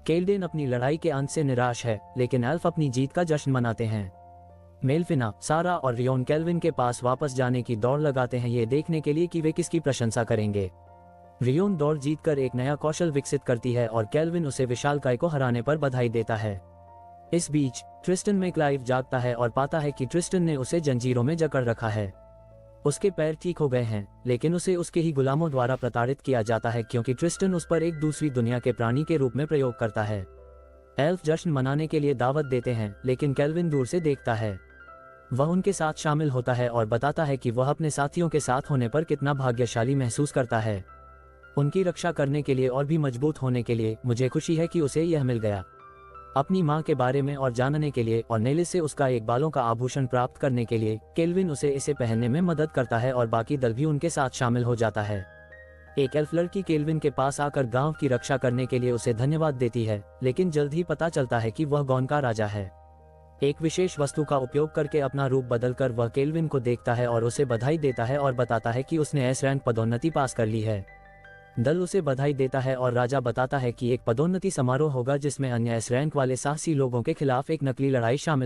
केल्डेन अपनी लड़ाई के अंत से निराश है, लेकिन एल्फ अपनी जीत का जश्न मनाते हैं। मेल्फिना, सारा और रियोन केल्विन के पास वापस जाने की दौड़ लगाते हैं, ये देखने के लिए कि वे किसकी प्रशंसा करेंगे। रियोन दौड़ जीतकर एक नया कौशल विकसित करती है और केल्विन उसे विशालकाय को हराने पर बधाई देता है। इस बीच ट्रिस्टन में क्लाइव जागता है और पाता है कि ट्रिस्टन ने उसे जंजीरों में जकड़ रखा है। उसके पैर ठीक हो गए हैं, लेकिन उसे उसके ही गुलामों द्वारा प्रताड़ित किया जाता है क्योंकि ट्रिस्टन उस पर एक दूसरी दुनिया के प्राणी के रूप में प्रयोग करता है। एल्फ जश्न मनाने के लिए दावत देते हैं, लेकिन केल्विन दूर से देखता है। वह उनके साथ शामिल होता है और बताता है कि वह अपने साथियों के साथ होने पर कितना भाग्यशाली महसूस करता है। उनकी रक्षा करने के लिए और भी मजबूत होने के लिए मुझे खुशी है कि उसे यह मिल गया। अपनी माँ के बारे में और जानने के लिए और नेलिस से उसका एक बालों का आभूषण प्राप्त करने के लिए केल्विन उसे इसे पहनने में मदद करता है और बाकी दल भी उनके साथ शामिल हो जाता है। एक एल्फ लड़की केल्विन के पास आकर गांव की रक्षा करने के लिए उसे धन्यवाद देती है, लेकिन जल्द ही पता चलता है कि वह गौन का राजा है। एक विशेष वस्तु का उपयोग करके अपना रूप बदलकर वह केल्विन को देखता है और उसे बधाई देता है और बताता है कि उसने एस रैंक पदोन्नति पास कर ली है। दल उसे बधाई देता है और राजा बताता है कि एक पदोन्नति समारोह होगा जिसमें अन्य एस रैंक वाले साहसी लोगों के खिलाफ एक नकली लड़ाई शामिल